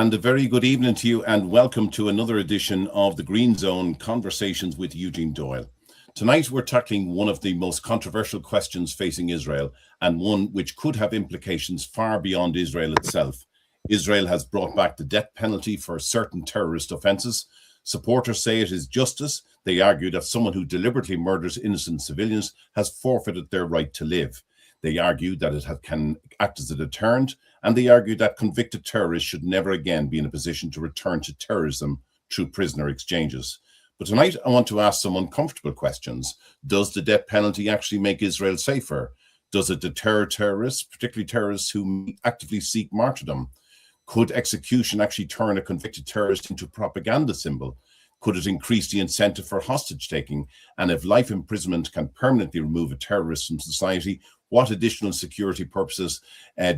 And a very good evening to you, and welcome to another edition of the Green Zone Conversations with Eugene Doyle. Tonight we're tackling one of the most controversial questions facing Israel, and one which could have implications far beyond Israel itself. Israel has brought back the death penalty for certain terrorist offences. Supporters say it is justice. They argue that someone who deliberately murders innocent civilians has forfeited their right to live. They argue that it can act as a deterrent, and they argue that convicted terrorists should never again be in a position to return to terrorism through prisoner exchanges. But tonight I want to ask some uncomfortable questions. Does the death penalty actually make Israel safer? Does it deter terrorists, particularly terrorists who actively seek martyrdom? Could execution actually turn a convicted terrorist into a propaganda symbol? Could it increase the incentive for hostage taking? And if life imprisonment can permanently remove a terrorist from society, what additional security purposes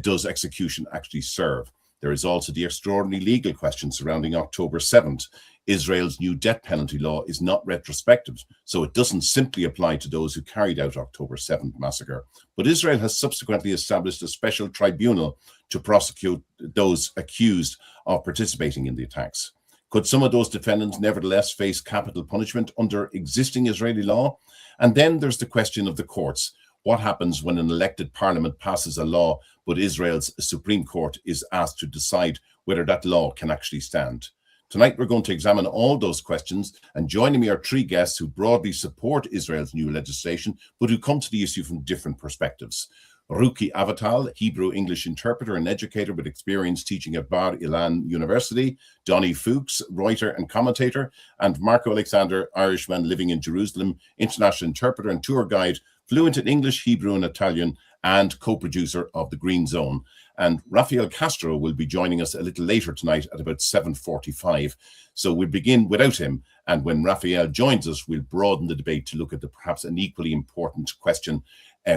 does execution actually serve? There is also the extraordinary legal question surrounding October 7th. Israel's new death penalty law is not retrospective, so it doesn't simply apply to those who carried out October 7th massacre. But Israel has subsequently established a special tribunal to prosecute those accused of participating in the attacks. Could some of those defendants nevertheless face capital punishment under existing Israeli law? And then there's the question of the courts. What happens when an elected parliament passes a law, but Israel's Supreme Court is asked to decide whether that law can actually stand? Tonight, we're going to examine all those questions, and joining me are three guests who broadly support Israel's new legislation, but who come to the issue from different perspectives. Ruchi Avital, Hebrew-English interpreter and educator with experience teaching at Bar Ilan University. Donny Fuchs, writer and commentator. And Marco Alexander, Irishman living in Jerusalem, international interpreter and tour guide, fluent in English, Hebrew and Italian, and co-producer of the Green Zone. And Rafael Castro will be joining us a little later tonight at about 7:45. So we'll begin without him. And when Rafael joins us, we'll broaden the debate to look at perhaps an equally important question.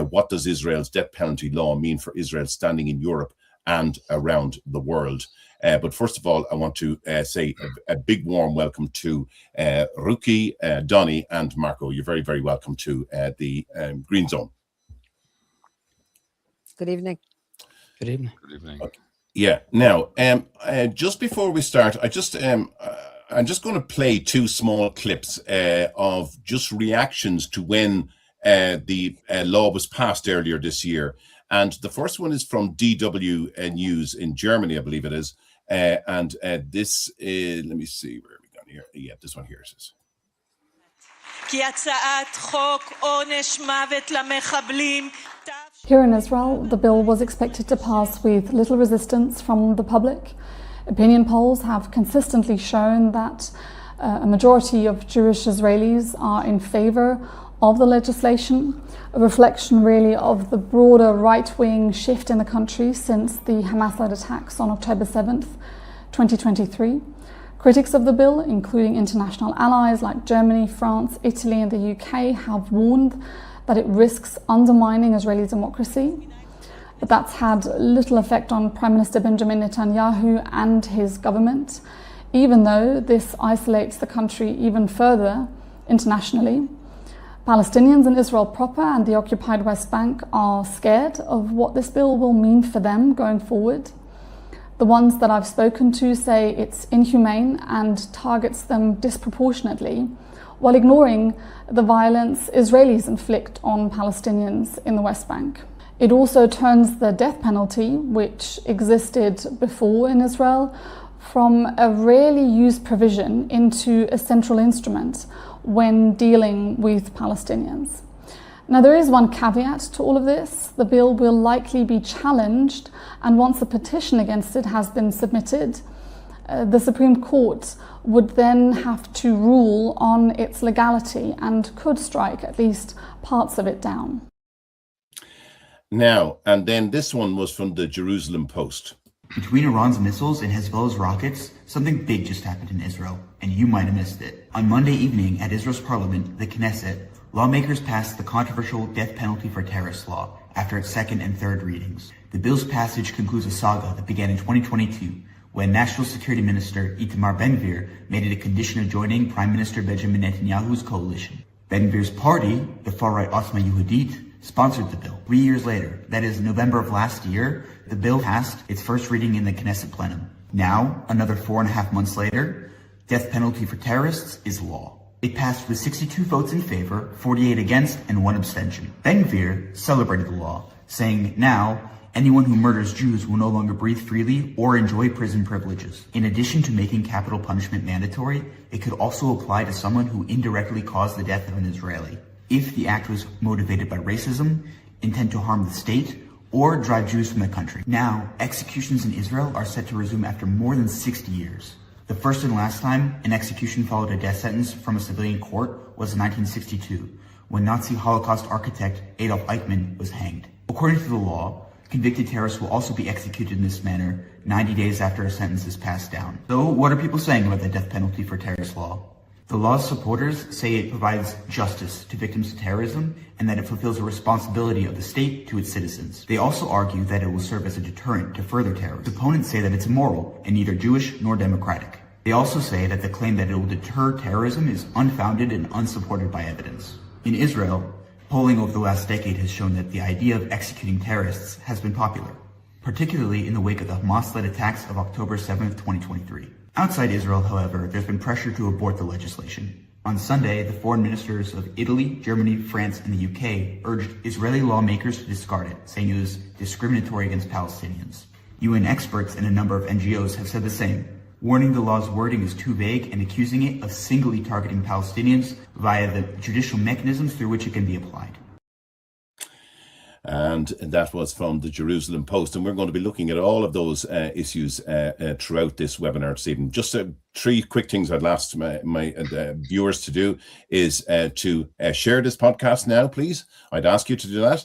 What does Israel's death penalty law mean for Israel's standing in Europe and around the world? But first of all, I want to say a big warm welcome to Ruchi, Donny and Marco. You're very, very welcome to the Green Zone. Good evening. Good evening. Good evening. Okay. Yeah. Now, just before we start, I'm just going to play two small clips of just reactions to when the law was passed earlier this year. And the first one is from DW News in Germany, I believe it is. And this is, let me see, where are we going here? Yeah, this one here it is. Here in Israel, the bill was expected to pass with little resistance from the public. Opinion polls have consistently shown that a majority of Jewish Israelis are in favor of the legislation, a reflection really of the broader right-wing shift in the country since the Hamas-led attacks on October 7th, 2023. Critics of the bill, including international allies like Germany, France, Italy and the UK, have warned that it risks undermining Israeli democracy. But that's had little effect on Prime Minister Benjamin Netanyahu and his government, even though this isolates the country even further internationally. Palestinians in Israel proper and the occupied West Bank are scared of what this bill will mean for them going forward. The ones that I've spoken to say it's inhumane and targets them disproportionately, while ignoring the violence Israelis inflict on Palestinians in the West Bank. It also turns the death penalty, which existed before in Israel, from a rarely used provision into a central instrument when dealing with Palestinians. Now, there is one caveat to all of this. The bill will likely be challenged, and once a petition against it has been submitted, the Supreme Court would then have to rule on its legality and could strike at least parts of it down. Now, and then this one was from the Jerusalem Post. Between Iran's missiles and Hezbollah's rockets, something big just happened in Israel, and you might have missed it. On Monday evening at Israel's parliament, the Knesset, lawmakers passed the controversial death penalty for terrorists law after its second and third readings. The bill's passage concludes a saga that began in 2022, when National Security Minister Itamar Ben-Gvir made it a condition of joining Prime Minister Benjamin Netanyahu's coalition. Ben-Gvir's party, the far-right Osma Yehudit, sponsored the bill. 3 years later, that is November of last year, the bill passed its first reading in the Knesset plenum. Now, another 4.5 months later, death penalty for terrorists is law. It passed with 62 votes in favor, 48 against, and 1 abstention. Ben-Gvir celebrated the law, saying now, anyone who murders Jews will no longer breathe freely or enjoy prison privileges. In addition to making capital punishment mandatory, it could also apply to someone who indirectly caused the death of an Israeli, if the act was motivated by racism, intent to harm the state, or drive Jews from the country. Now, executions in Israel are set to resume after more than 60 years. The first and last time an execution followed a death sentence from a civilian court was in 1962, when Nazi Holocaust architect Adolf Eichmann was hanged. According to the law, convicted terrorists will also be executed in this manner 90 days after a sentence is passed down. So what are people saying about the death penalty for terrorist law? The law's supporters say it provides justice to victims of terrorism and that it fulfills a responsibility of the state to its citizens. They also argue that it will serve as a deterrent to further terrorism. Opponents say that it's immoral and neither Jewish nor democratic. They also say that the claim that it will deter terrorism is unfounded and unsupported by evidence. In Israel, polling over the last decade has shown that the idea of executing terrorists has been popular, particularly in the wake of the Hamas-led attacks of October 7th, 2023. Outside Israel, however, there's been pressure to abort the legislation. On Sunday, the foreign ministers of Italy, Germany, France, and the UK urged Israeli lawmakers to discard it, saying it was discriminatory against Palestinians. UN experts and a number of NGOs have said the same, warning the law's wording is too vague and accusing it of singly targeting Palestinians via the judicial mechanisms through which it can be applied. And that was from the Jerusalem Post. And we're going to be looking at all of those issues throughout this webinar this evening. Just 3 quick things I'd ask my viewers to do is to share this podcast now, please. I'd ask you to do that.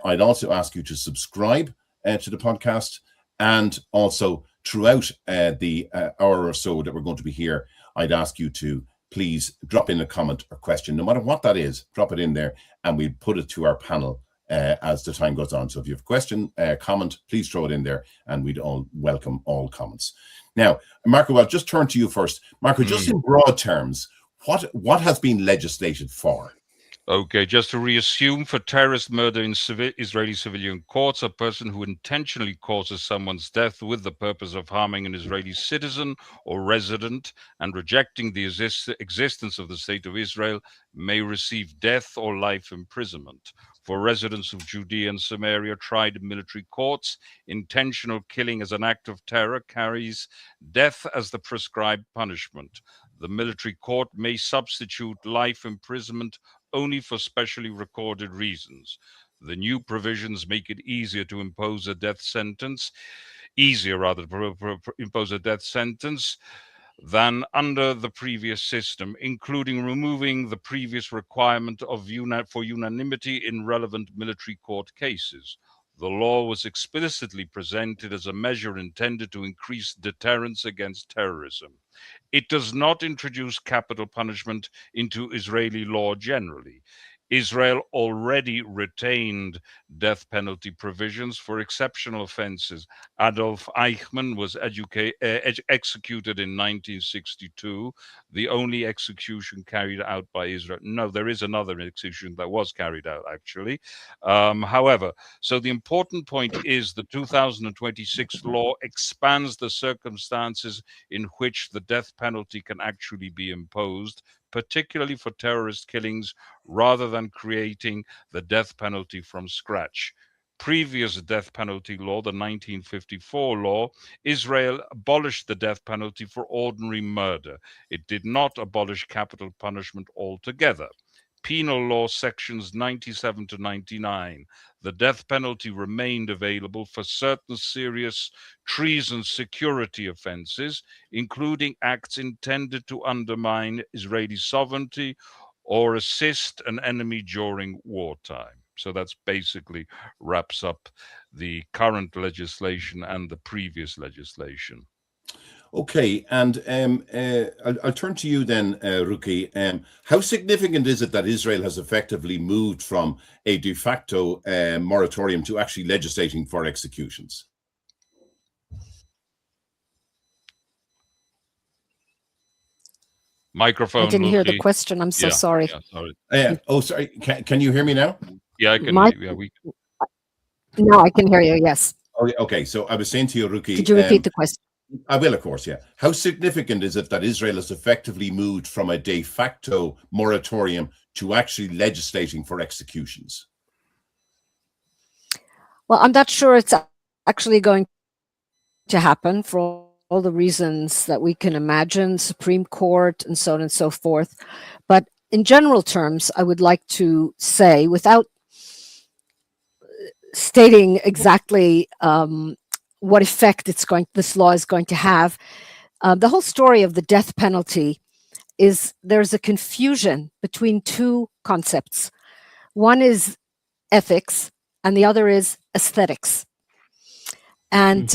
I'd also ask you to subscribe to the podcast, and also throughout the hour or so that we're going to be here, I'd ask you to please drop in a comment or question, no matter what that is, drop it in there and we'll put it to our panel as the time goes on. So if you have a question, comment, please throw it in there and we'd all welcome all comments. Now, Marco, I'll just turn to you first. Marco, just in broad terms, what has been legislated for? Okay, just to reassume, for terrorist murder in Israeli civilian courts, a person who intentionally causes someone's death with the purpose of harming an Israeli citizen or resident and rejecting the existence of the state of Israel may receive death or life imprisonment. For residents of Judea and Samaria tried in military courts, intentional killing as an act of terror carries death as the prescribed punishment. The military court may substitute life imprisonment only for specially recorded reasons. The new provisions make it easier to impose a death sentence, impose a death sentence than under the previous system, including removing the previous requirement of for unanimity in relevant military court cases. The law was explicitly presented as a measure intended to increase deterrence against terrorism. It does not introduce capital punishment into Israeli law generally. Israel already retained death penalty provisions for exceptional offenses. Adolf Eichmann was executed in 1962, the only execution carried out by Israel. No, there is another execution that was carried out, actually. However, so the important point is the 2026 law expands the circumstances in which the death penalty can actually be imposed, particularly for terrorist killings, rather than creating the death penalty from scratch. Previous death penalty law, the 1954 law, Israel abolished the death penalty for ordinary murder. It did not abolish capital punishment altogether. Penal law sections 97 to 99. The death penalty remained available for certain serious treason security offenses, including acts intended to undermine Israeli sovereignty or assist an enemy during wartime. So that's basically wraps up the current legislation and the previous legislation. Okay, and I'll turn to you then, Ruchi. How significant is it that Israel has effectively moved from a de facto moratorium to actually legislating for executions? Microphone. I didn't hear the Ruchi. question. I'm so sorry. Yeah, sorry. Sorry. Can you hear me now? Yeah, I can hear you. No, I can hear you. Yes. Okay. So I was saying to you, Ruchi. Could you repeat the question? I will, of course, yeah. How significant is it that Israel has effectively moved from a de facto moratorium to actually legislating for executions? Well, I'm not sure it's actually going to happen for all the reasons that we can imagine, Supreme Court and so on and so forth. But in general terms, I would like to say, without stating exactly what effect this law is going to have, the whole story of the death penalty is there's a confusion between two concepts. One is ethics, and the other is aesthetics. And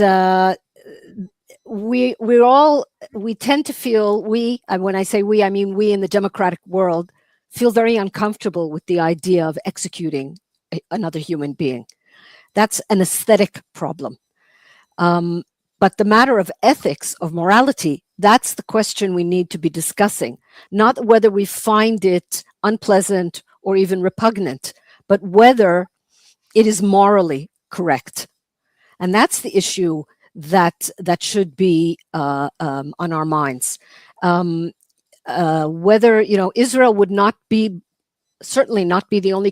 we tend to feel, when I say we, I mean we in the democratic world, feel very uncomfortable with the idea of executing another human being. That's an aesthetic problem. But the matter of ethics, of morality, that's the question we need to be discussing. Not whether we find it unpleasant or even repugnant, but whether it is morally correct. And that's the issue that should be on our minds. Whether, Israel would certainly not be the only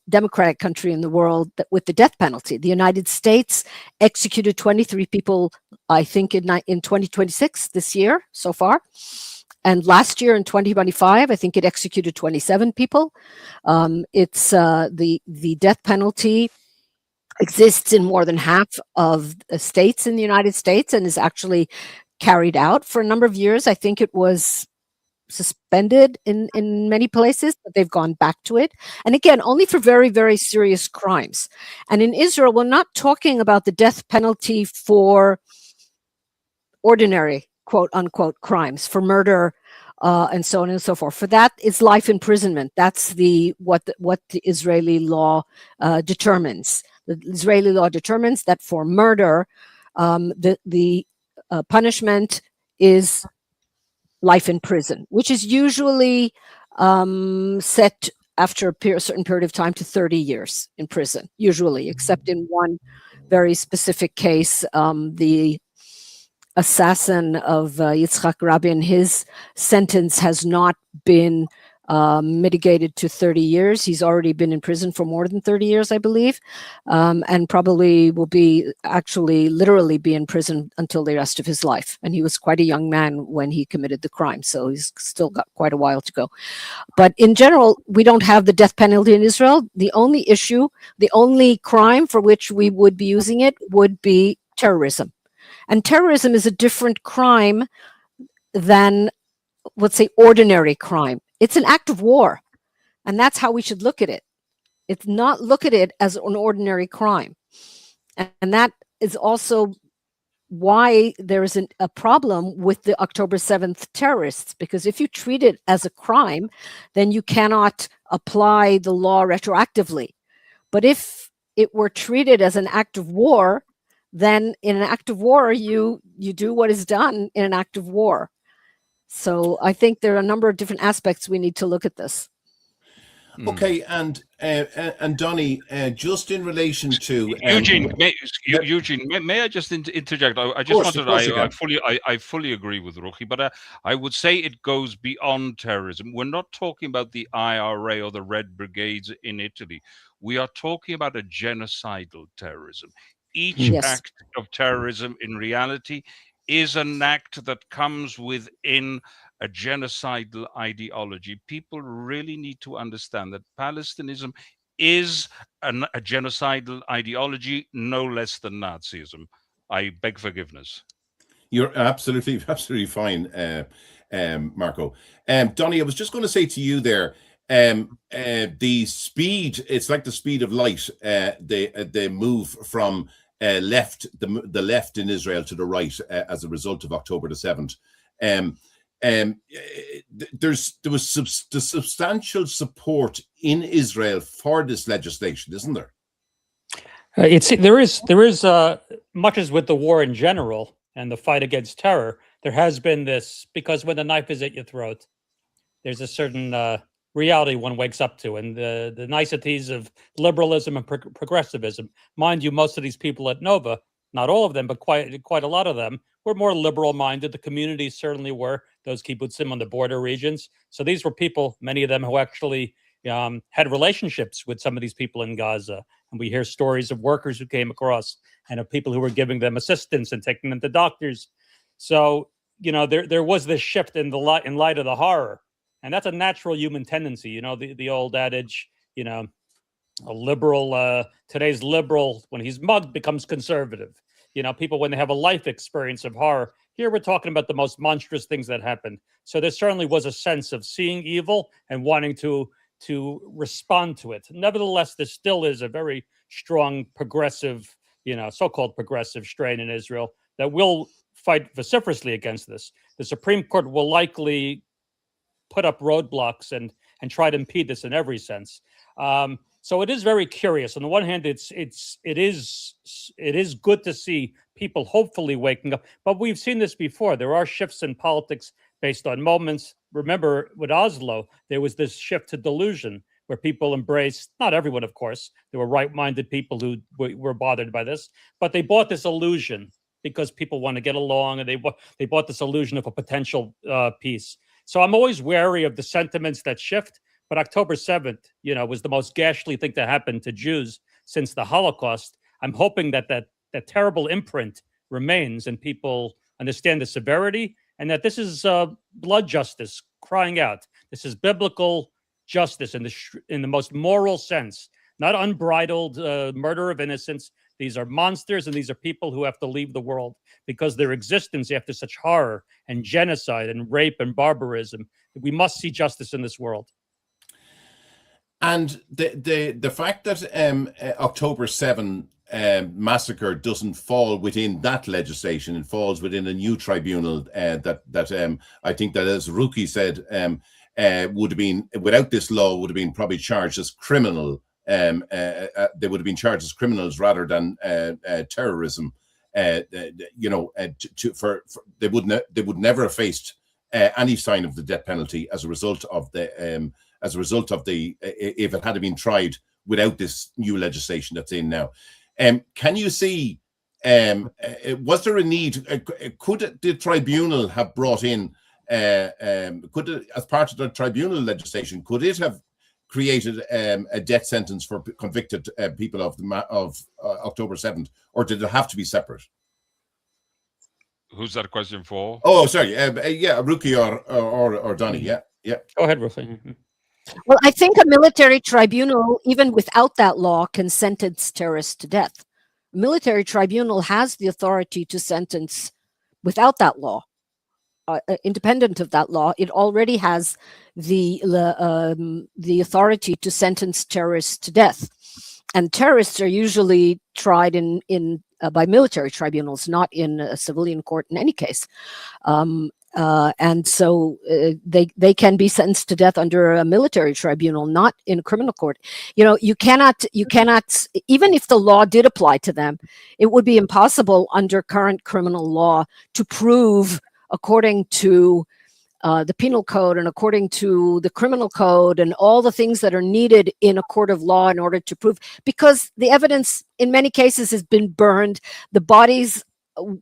democratic country in the world with the death penalty. The United States executed 23 people, I think, in 2026, this year so far. And last year in 2025, I think it executed 27 people. It's the death penalty exists in more than half of the states in the United States and is actually carried out for a number of years. I think it was suspended in many places, but they've gone back to it. And again, only for very, very serious crimes. And in Israel, we're not talking about the death penalty for ordinary, quote unquote, crimes, for murder and so on and so forth. For that, it's life imprisonment. That's what the Israeli law determines. The Israeli law determines that for murder, the punishment is life in prison, which is usually set after a certain period of time to 30 years in prison, usually, except in one very specific case, the assassin of Yitzhak Rabin, his sentence has not been mitigated to 30 years. He's already been in prison for more than 30 years, I believe, and probably will literally be in prison until the rest of his life. And he was quite a young man when he committed the crime, so he's still got quite a while to go. But in general, we don't have the death penalty in Israel. The only crime for which we would be using it would be terrorism. And terrorism is a different crime than, let's say, ordinary crime. It's an act of war, and that's how we should look at it. It's not look at it as an ordinary crime. And that is also why there is a problem with the October 7th terrorists, because if you treat it as a crime, then you cannot apply the law retroactively. But if it were treated as an act of war, then in an act of war, you do what is done in an act of war. So I think there are a number of different aspects we need to look at this. Okay, and Donny, just in relation to Eugene, may I just interject? I fully agree with Ruchi, but I would say it goes beyond terrorism. We're not talking about the IRA or the Red Brigades in Italy. We are talking about a genocidal terrorism. Each act of terrorism, in reality, is an act that comes within a genocidal ideology. People really need to understand that Palestinism is a genocidal ideology, no less than Nazism. I beg forgiveness. You're absolutely fine, Marco. Donny, I was just going to say to you there, the speed, it's like the speed of light. They move from the left in Israel to the right as a result of October the 7th. There was substantial support in Israel for this legislation, isn't there? There is much as with the war in general and the fight against terror. There has been this, because when the knife is at your throat, there's a certain reality one wakes up to, and the niceties of liberalism and progressivism. Mind you, most of these people at Nova, not all of them, but quite a lot of them, were more liberal-minded. The communities certainly were, those kibbutzim on the border regions. So these were people, many of them who actually had relationships with some of these people in Gaza. And we hear stories of workers who came across and of people who were giving them assistance and taking them to doctors. So, there was this shift in light of the horror. And that's a natural human tendency. The old adage, a liberal, today's liberal, when he's mugged, becomes conservative. People, when they have a life experience of horror, here we're talking about the most monstrous things that happened. So there certainly was a sense of seeing evil and wanting to respond to it. Nevertheless, there still is a very strong progressive, so-called progressive strain in Israel that will fight vociferously against this. The Supreme Court will likely put up roadblocks and try to impede this in every sense. So it is very curious. On the one hand, it is good to see people hopefully waking up, but we've seen this before. There are shifts in politics based on moments. Remember, with Oslo, there was this shift to delusion where people embraced, not everyone, of course, there were right-minded people who were bothered by this, but they bought this illusion because people want to get along, and they bought this illusion of a potential peace. So I'm always wary of the sentiments that shift, but October 7th, was the most ghastly thing to happen to Jews since the Holocaust. I'm hoping that terrible imprint remains and people understand the severity, and that this is blood justice crying out. This is biblical justice in the most moral sense, not unbridled murder of innocents. These are monsters, and these are people who have to leave the world because their existence after such horror and genocide and rape and barbarism. We must see justice in this world. And the fact that October 7 massacre doesn't fall within that legislation, it falls within a new tribunal that I think that, as Ruchi said, would have been, without this law, would have been probably charged as criminal. They would have been charged as criminals rather than terrorism. They would never have faced any sign of the death penalty as a result of the if it had been tried without this new legislation that's in now. Can you see, was there a need, could the tribunal have brought in, as part of the tribunal legislation, could it have created a death sentence for convicted people of October 7th, or did it have to be separate? Who's that question for? Oh, sorry. Ruchi or Donny. Yeah. Go ahead, Ruchi. Well, I think a military tribunal, even without that law, can sentence terrorists to death. A military tribunal has the authority to sentence without that law. Independent of that law, it already has the authority to sentence terrorists to death. And terrorists are usually tried by military tribunals, not in a civilian court in any case. And so they can be sentenced to death under a military tribunal, not in a criminal court. You cannot, even if the law did apply to them, it would be impossible under current criminal law to prove, according to the penal code and according to the criminal code and all the things that are needed in a court of law in order to prove, because the evidence in many cases has been burned, the bodies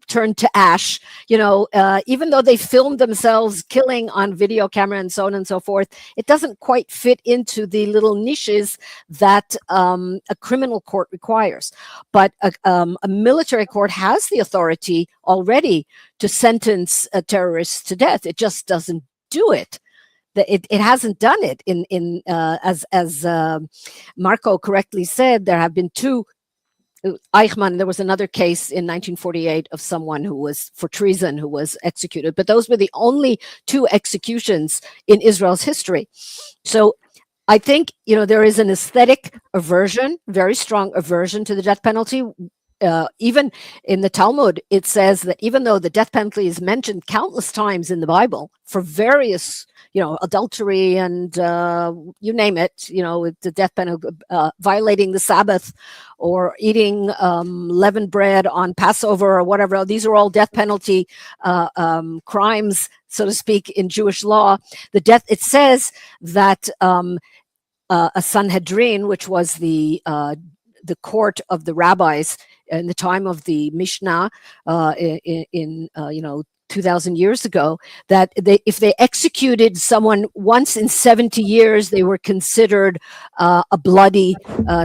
turned to ash, even though they filmed themselves killing on video camera and so on and so forth, it doesn't quite fit into the little niches that a criminal court requires. But a military court has the authority already to sentence terrorists to death. It just doesn't do it. It hasn't done it. As Marco correctly said, there have been two. Eichmann, there was another case in 1948 of someone who was for treason who was executed, but those were the only two executions in Israel's history. So I think, there is an aesthetic aversion, very strong aversion to the death penalty. Even in the Talmud, it says that even though the death penalty is mentioned countless times in the Bible for various, adultery and you name it, the death penalty, violating the Sabbath or eating leavened bread on Passover or whatever, these are all death penalty crimes, so to speak, in Jewish law. It says that a Sanhedrin, which was the the court of the rabbis in the time of the Mishnah in 2,000 years ago, that if they executed someone once in 70 years, they were considered a bloody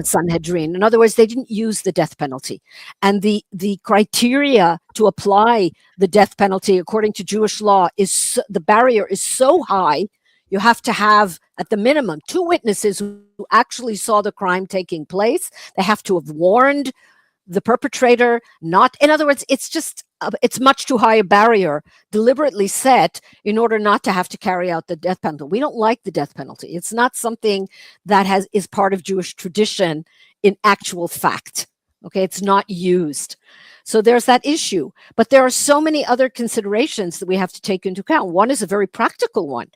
Sanhedrin. In other words, they didn't use the death penalty. And the criteria to apply the death penalty according to Jewish law the barrier is so high. You have to have, at the minimum, 2 witnesses who actually saw the crime taking place. They have to have warned the perpetrator. In other words, it's much too high a barrier deliberately set in order not to have to carry out the death penalty. We don't like the death penalty. It's not something that is part of Jewish tradition in actual fact. Okay, it's not used. So there's that issue. But there are so many other considerations that we have to take into account. One is a very practical one.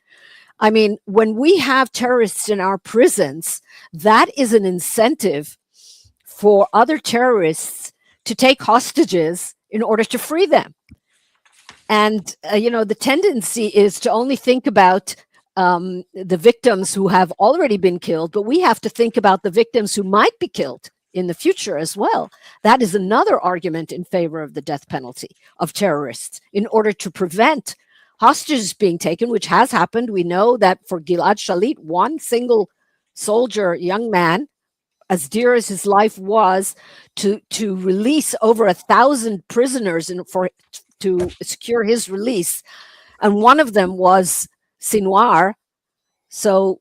I mean, when we have terrorists in our prisons, that is an incentive for other terrorists to take hostages in order to free them. And, the tendency is to only think about the victims who have already been killed, but we have to think about the victims who might be killed in the future as well. That is another argument in favor of the death penalty of terrorists, in order to prevent hostages being taken, which has happened. We know that for Gilad Shalit, one single soldier, young man, as dear as his life was, to release over 1,000 prisoners to secure his release, and one of them was Sinwar. So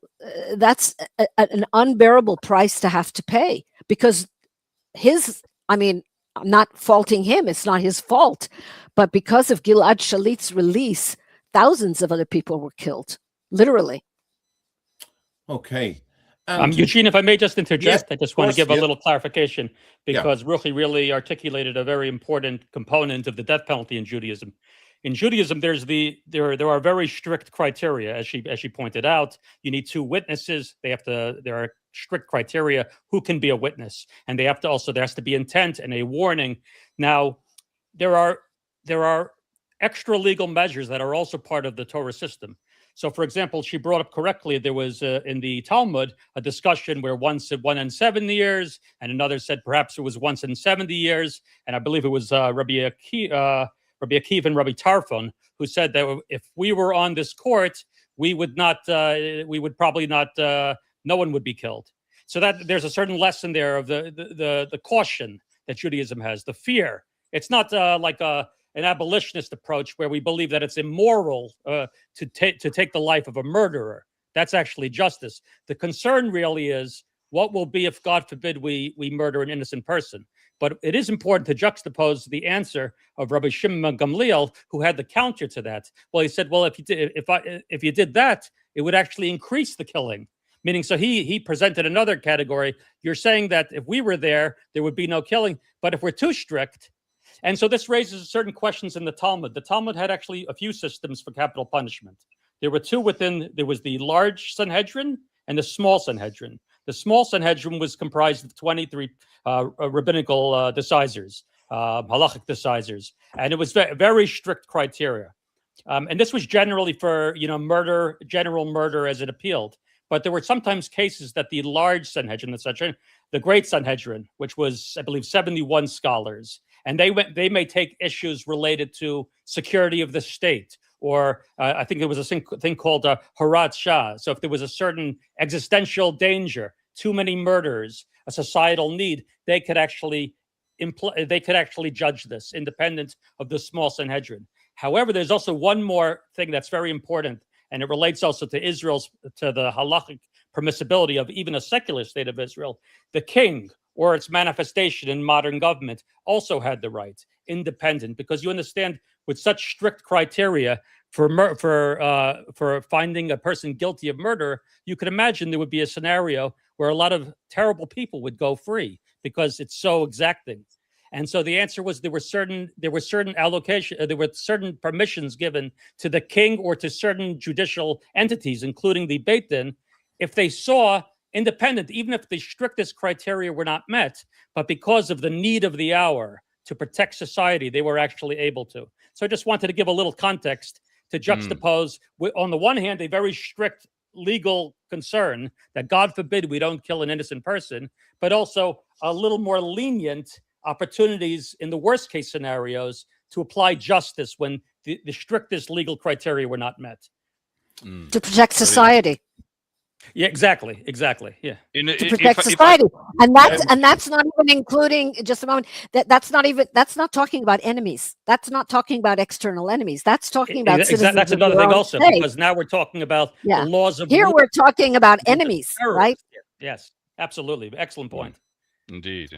that's an unbearable price to have to pay, because I'm not faulting him, it's not his fault, but because of Gilad Shalit's release, thousands of other people were killed, literally. Okay. Eugene, if I may just interject, yes, I just want to give a little clarification, because Yeah. Ruchi really articulated a very important component of the death penalty in Judaism. In Judaism, there are very strict criteria, as she pointed out. You need 2 witnesses. There are strict criteria who can be a witness, and there has to be intent and a warning. Now, there are extra legal measures that are also part of the Torah system. So, for example, she brought up correctly, there was in the Talmud a discussion where one said 1 in 7 years, and another said perhaps it was once in 70 years. And I believe it was Rabbi Akiva and Rabbi Tarfon who said that if we were on this court, we would probably not, no one would be killed. So that there's a certain lesson there of the caution that Judaism has, the fear. It's not like an abolitionist approach where we believe that it's immoral to take the life of a murderer. That's actually justice. The concern really is what will be if, God forbid, we murder an innocent person. But it is important to juxtapose the answer of Rabbi Shimon Gamliel, who had the counter to that. Well, he said, well, if you did that, it would actually increase the killing. Meaning, so he presented another category. You're saying that if we were there would be no killing. But if we're too strict, and so this raises certain questions in the Talmud. The Talmud had actually a few systems for capital punishment. There were 2 there was the large Sanhedrin and the small Sanhedrin. The small Sanhedrin was comprised of 23 rabbinical decisors, halachic decisors, and it was very strict criteria. And this was generally for murder, general murder as it appealed. But there were sometimes cases that the large Sanhedrin, the great Sanhedrin, which was, I believe, 71 scholars, and they may take issues related to security of the state, or I think there was a thing called Harat Shah. So if there was a certain existential danger, too many murders, a societal need, they could actually judge this independent of the small Sanhedrin. However, there's also one more thing that's very important, and it relates also to the halachic permissibility of even a secular state of Israel. The king, or its manifestation in modern government, also had the right, independent, because you understand, with such strict criteria for finding a person guilty of murder, you could imagine there would be a scenario where a lot of terrible people would go free because it's so exacting. And so the answer was there were certain permissions given to the king or to certain judicial entities, including the Beit Din, if they saw independent, even if the strictest criteria were not met, but because of the need of the hour to protect society, they were actually able to. So I just wanted to give a little context to juxtapose, on the one hand, a very strict legal concern that God forbid we don't kill an innocent person, but also a little more lenient opportunities in the worst case scenarios to apply justice when the strictest legal criteria were not met. To protect society. Yeah, exactly. Yeah. To protect society. And that's not even including, just a moment, that's not talking about enemies. That's not talking about external enemies. That's talking about citizens. That's another thing also, because now we're talking about the laws of here we're talking about enemies, right? Yes, absolutely. Excellent point. Indeed.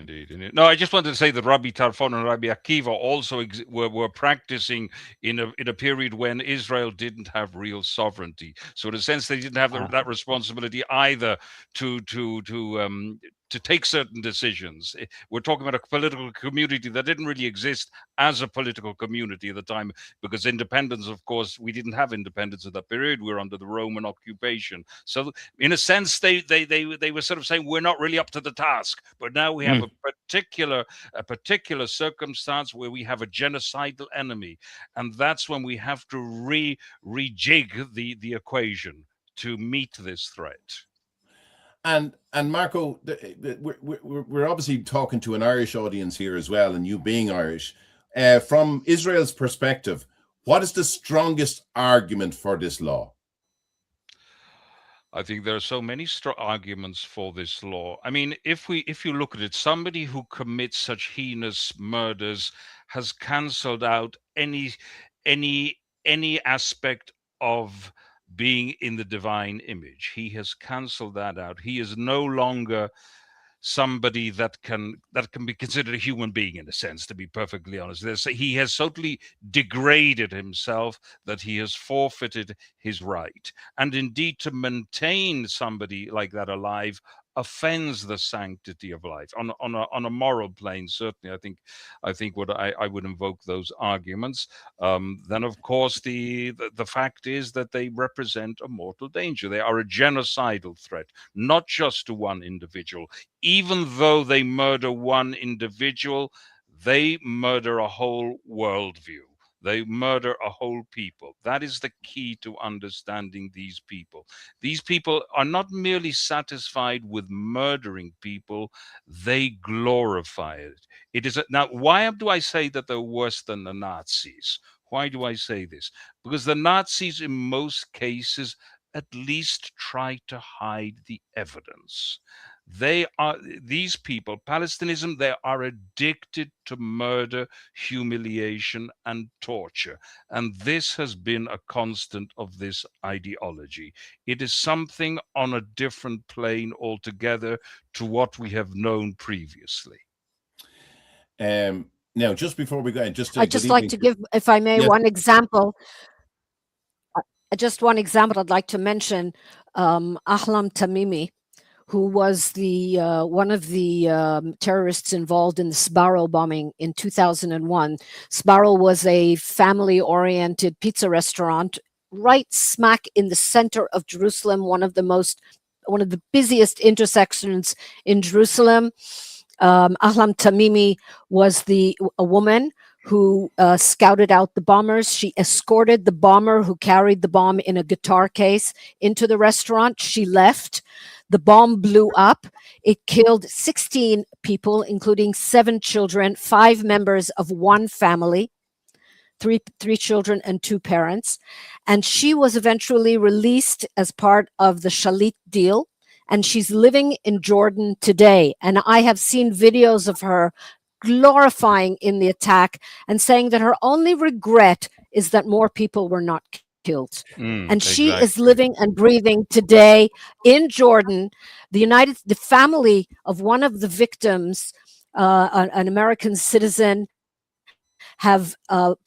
No, I just wanted to say that Rabbi Tarfon and Rabbi Akiva also were practicing in a period when Israel didn't have real sovereignty. So in a sense, they didn't have that responsibility either to take certain decisions. We're talking about a political community that didn't really exist as a political community at the time, because independence, of course, we didn't have independence at that period. We were under the Roman occupation. So in a sense, they were sort of saying, we're not really up to the task. But now we have a particular circumstance where we have a genocidal enemy. And that's when we have to rejig the equation to meet this threat. And Marco, we're obviously talking to an Irish audience here as well, and you being Irish. From Israel's perspective, what is the strongest argument for this law? I think there are so many strong arguments for this law. I mean, if you look at it, somebody who commits such heinous murders has cancelled out any aspect of being in the divine image. He has cancelled that out. He is no longer somebody that can be considered a human being, in a sense, to be perfectly honest. He has totally degraded himself, that he has forfeited his right. And indeed, to maintain somebody like that alive offends the sanctity of life on a moral plane. Certainly, I think what I would invoke those arguments. Then, of course, the fact is that they represent a mortal danger. They are a genocidal threat, not just to one individual. Even though they murder one individual, they murder a whole worldview. They murder a whole people. That is the key to understanding these people. These people are not merely satisfied with murdering people, they glorify it. Now, why do I say that they're worse than the Nazis? Why do I say this? Because the Nazis, in most cases, at least try to hide the evidence. These people, Palestinians, they are addicted to murder, humiliation, and torture. And this has been a constant of this ideology. It is something on a different plane altogether to what we have known previously. Now, just before we go, I'd just like to give, if I may, one example. Just one example I'd like to mention, Ahlam Tamimi, who was the one of the terrorists involved in the Sbarro bombing in 2001. Sbarro was a family-oriented pizza restaurant right smack in the center of Jerusalem, one of the busiest intersections in Jerusalem. Ahlam Tamimi was a woman who scouted out the bombers. She escorted the bomber who carried the bomb in a guitar case into the restaurant. She left. The bomb blew up. It killed 16 people, including 7 children, 5 members of one family, three children and 2 parents. And she was eventually released as part of the Shalit deal. And she's living in Jordan today. And I have seen videos of her glorifying in the attack and saying that her only regret is that more people were not killed. And she is living and breathing today in Jordan. The family of one of the victims, an American citizen, have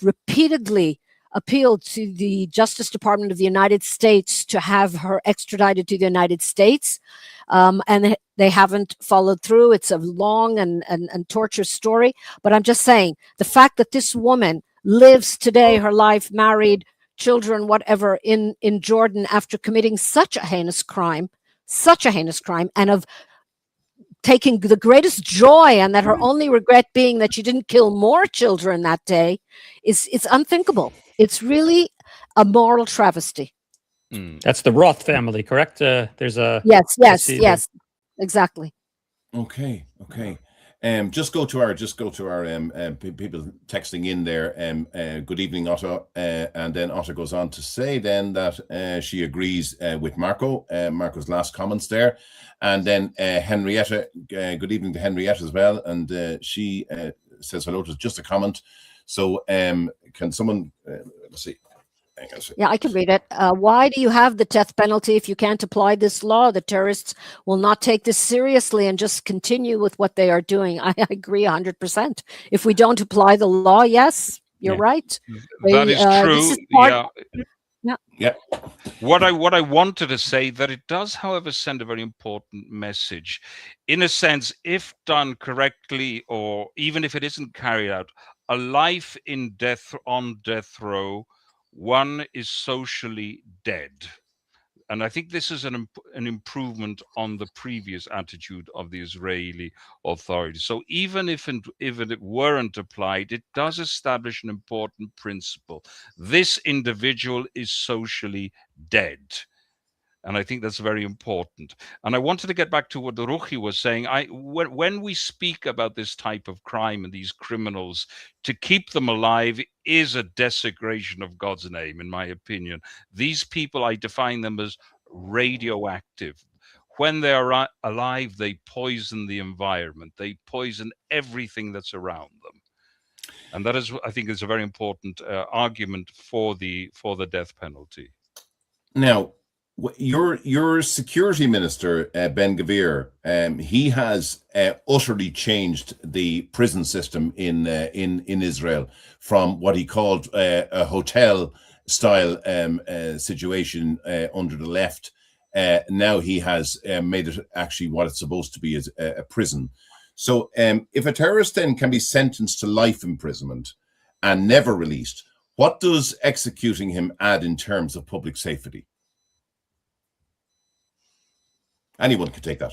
repeatedly appealed to the Justice Department of the United States to have her extradited to the United States. And they haven't followed through. It's a long and torturous story. But I'm just saying, the fact that this woman lives today, her life, married, children, whatever, in Jordan after committing such a heinous crime, and of taking the greatest joy, and that her only regret being that she didn't kill more children that day, it's unthinkable. It's really a moral travesty. That's the Roth family, correct? There's a Yes, I see the- yes, exactly. Okay. Just go to our people texting in there. Good evening, Otto. And then Otto goes on to say then that she agrees with Marco's last comments there. And then Henrietta, good evening to Henrietta as well. And she says hello to just a comment. So can someone, let's see. Yeah, I can read it. Why do you have the death penalty if you can't apply this law? The terrorists will not take this seriously and just continue with what they are doing. I agree 100%. If we don't apply the law, yes, you're right. That is true. This is part, Yeah. What I wanted to say, that it does, however, send a very important message. In a sense, if done correctly, or even if it isn't carried out, a life on death row, one is socially dead. And I think this is an improvement on the previous attitude of the Israeli authorities. So even if it weren't applied, it does establish an important principle. This individual is socially dead. And I think that's very important. And I wanted to get back to what Ruchi was saying. When we speak about this type of crime and these criminals, to keep them alive is a desecration of God's name, in my opinion. These people, I define them as radioactive. When they are alive, they poison the environment. They poison everything that's around them. And that is, I think, is a very important argument for the death penalty. Now, your security minister, Ben-Gvir, he has utterly changed the prison system in Israel from what he called a hotel style situation under the left. Now he has made it actually what it's supposed to be, is a prison. So if a terrorist then can be sentenced to life imprisonment and never released, what does executing him add in terms of public safety? Anyone can take that.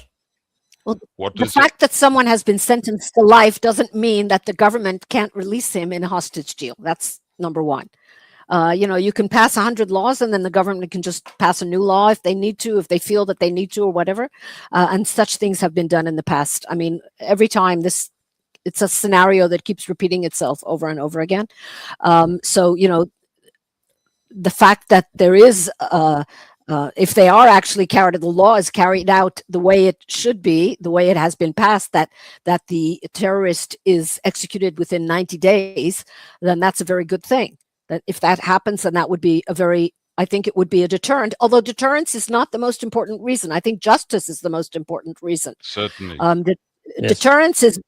Well, the fact that someone has been sentenced to life doesn't mean that the government can't release him in a hostage deal. That's number one. You can pass 100 laws and then the government can just pass a new law if they need to, if they feel that they need to or whatever. And such things have been done in the past. I mean, every time it's a scenario that keeps repeating itself over and over again. So, the fact that there is if they are actually the law is carried out the way it should be, the way it has been passed, that the terrorist is executed within 90 days, then that's a very good thing. That if that happens, then that would be I think it would be a deterrent, although deterrence is not the most important reason. I think justice is the most important reason. Certainly. Yes. Deterrence is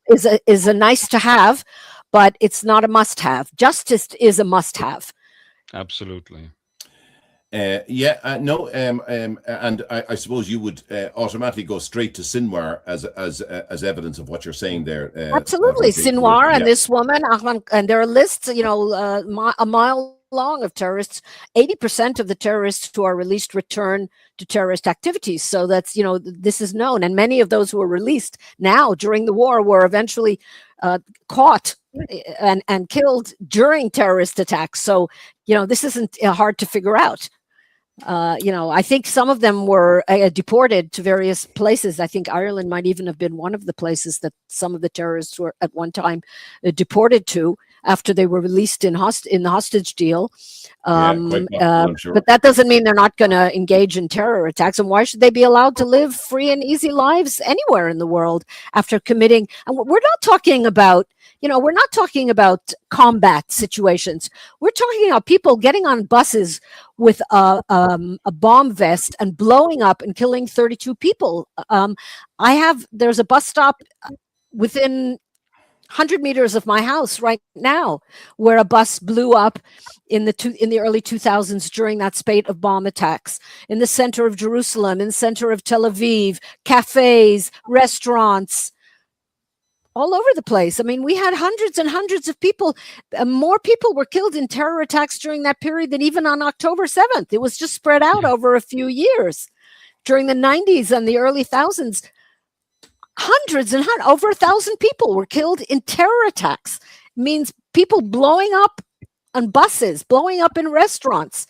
a nice to have, but it's not a must have. Justice is a must have. Absolutely. And I suppose you would automatically go straight to Sinwar as evidence of what you're saying there. Absolutely, Sinwar and this woman, and there are lists, a mile long of terrorists. 80% of the terrorists who are released return to terrorist activities. So that's, this is known, and many of those who were released now during the war were eventually caught and killed during terrorist attacks. So this isn't hard to figure out. I think some of them were deported to various places. I think Ireland might even have been one of the places that some of the terrorists were at one time deported to after they were released in the hostage deal. Sure. But that doesn't mean they're not going to engage in terror attacks. And why should they be allowed to live free and easy lives anywhere in the world after committing? And we're not talking about, we're not talking about combat situations. We're talking about people getting on buses with a bomb vest and blowing up and killing 32 people. There's a bus stop within 100 meters of my house right now where a bus blew up in the early 2000s during that spate of bomb attacks. In the center of Jerusalem, in the center of Tel Aviv, cafes, restaurants, all over the place. I mean, we had hundreds and hundreds of people. More people were killed in terror attacks during that period than even on October 7th. It was just spread out over a few years. During the 90s and the early thousands, hundreds and over 1,000 people were killed in terror attacks. It means people blowing up on buses, blowing up in restaurants.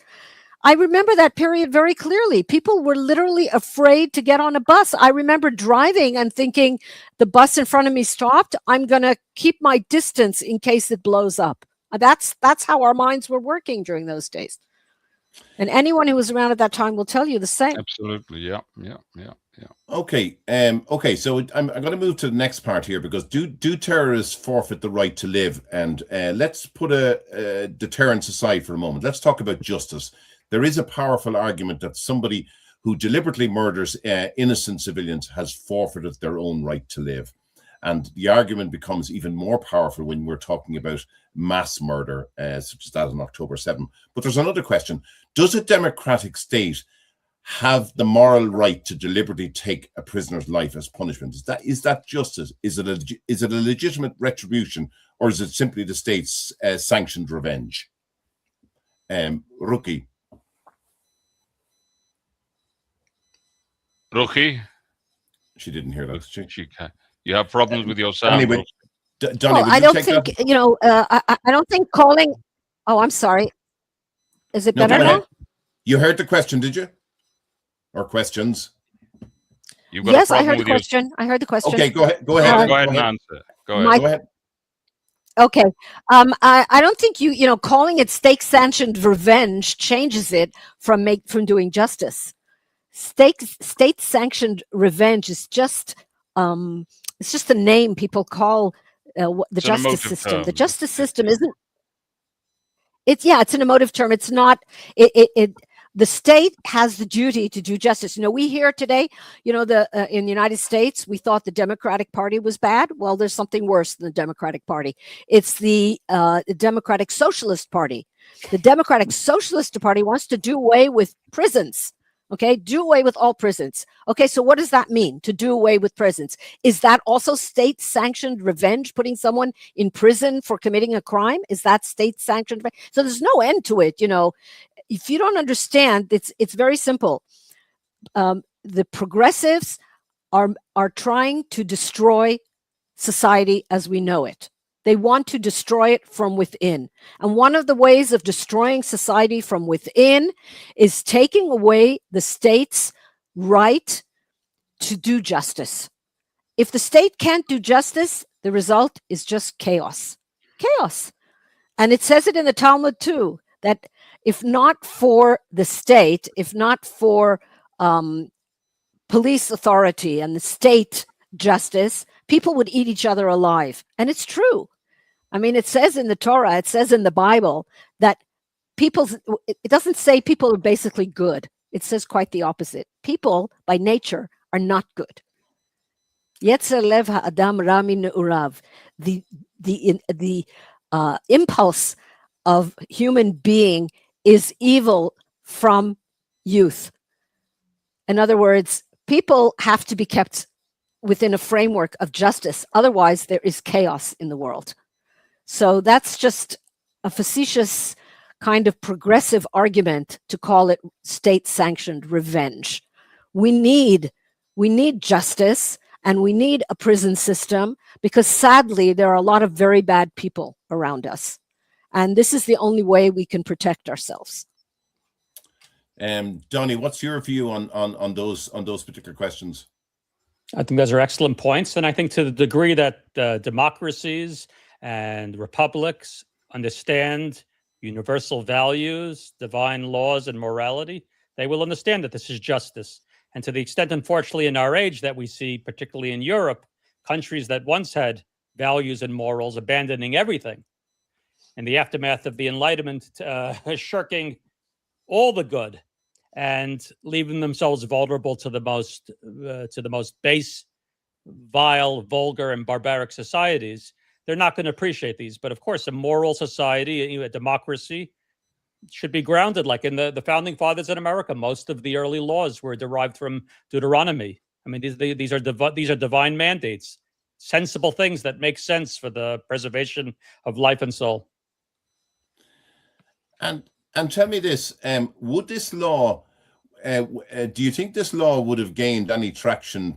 I remember that period very clearly. People were literally afraid to get on a bus. I remember driving and thinking, the bus in front of me stopped. I'm going to keep my distance in case it blows up. That's how our minds were working during those days. And anyone who was around at that time will tell you the same. Absolutely. Yeah. Okay. Okay. So I'm going to move to the next part here, because do terrorists forfeit the right to live? And let's put a deterrence aside for a moment. Let's talk about justice. There is a powerful argument that somebody who deliberately murders innocent civilians has forfeited their own right to live. And the argument becomes even more powerful when we're talking about mass murder, such as that on October 7. But there's another question. Does a democratic state have the moral right to deliberately take a prisoner's life as punishment? Is that justice? Is it a legitimate retribution, or is it simply the state's sanctioned revenge? Ruchi. Ruchi? She didn't hear that, did she? You have problems with your sound. Anyway, Donny, I don't think, I don't think calling. Oh, I'm sorry. Is it better now? You heard the question, did you? Or questions? Yes, I heard the question. Okay, go ahead. Go ahead and answer. Go ahead. Okay. I don't think calling it state-sanctioned revenge changes it from doing justice. State-sanctioned revenge is just it's just the name people call the justice system. Term. The justice system isn't. It's an emotive term. It's not. The state has the duty to do justice. We hear today, in the United States, we thought the Democratic Party was bad. Well, there's something worse than the Democratic Party. It's the Democratic Socialist Party. The Democratic Socialist Party wants to do away with prisons. Okay, do away with all prisons. Okay, so what does that mean, to do away with prisons? Is that also state-sanctioned revenge, putting someone in prison for committing a crime? Is that state-sanctioned revenge? So there's no end to it, If you don't understand, it's very simple. The progressives are trying to destroy society as we know it. They want to destroy it from within. And one of the ways of destroying society from within is taking away the state's right to do justice. If the state can't do justice, the result is just chaos. Chaos. And it says it in the Talmud too, that if not for the state, if not for police authority and the state justice, people would eat each other alive. And it's true. I mean, it says in the Torah, it says in the Bible that it doesn't say people are basically good. It says quite the opposite. People by nature are not good. Yetzer lev ha'adam ra min ne'urav. The impulse of human being is evil from youth. In other words, people have to be kept within a framework of justice. Otherwise, there is chaos in the world. So that's just a facetious kind of progressive argument to call it state-sanctioned revenge. We need justice, and we need a prison system, because sadly, there are a lot of very bad people around us. And this is the only way we can protect ourselves. Donny, what's your view on those particular questions? I think those are excellent points. And I think to the degree that democracies and republics understand universal values, divine laws, and morality, they will understand that this is justice. And to the extent, unfortunately, in our age that we see, particularly in Europe, countries that once had values and morals abandoning everything, in the aftermath of the Enlightenment, shirking all the good and leaving themselves vulnerable to the most base, vile, vulgar, and barbaric societies, they're not going to appreciate these. But of course, a moral society, a democracy, should be grounded. Like in the founding fathers in America, most of the early laws were derived from Deuteronomy. I mean, these are divine mandates, sensible things that make sense for the preservation of life and soul. And tell me this: would this law? Do you think this law would have gained any traction,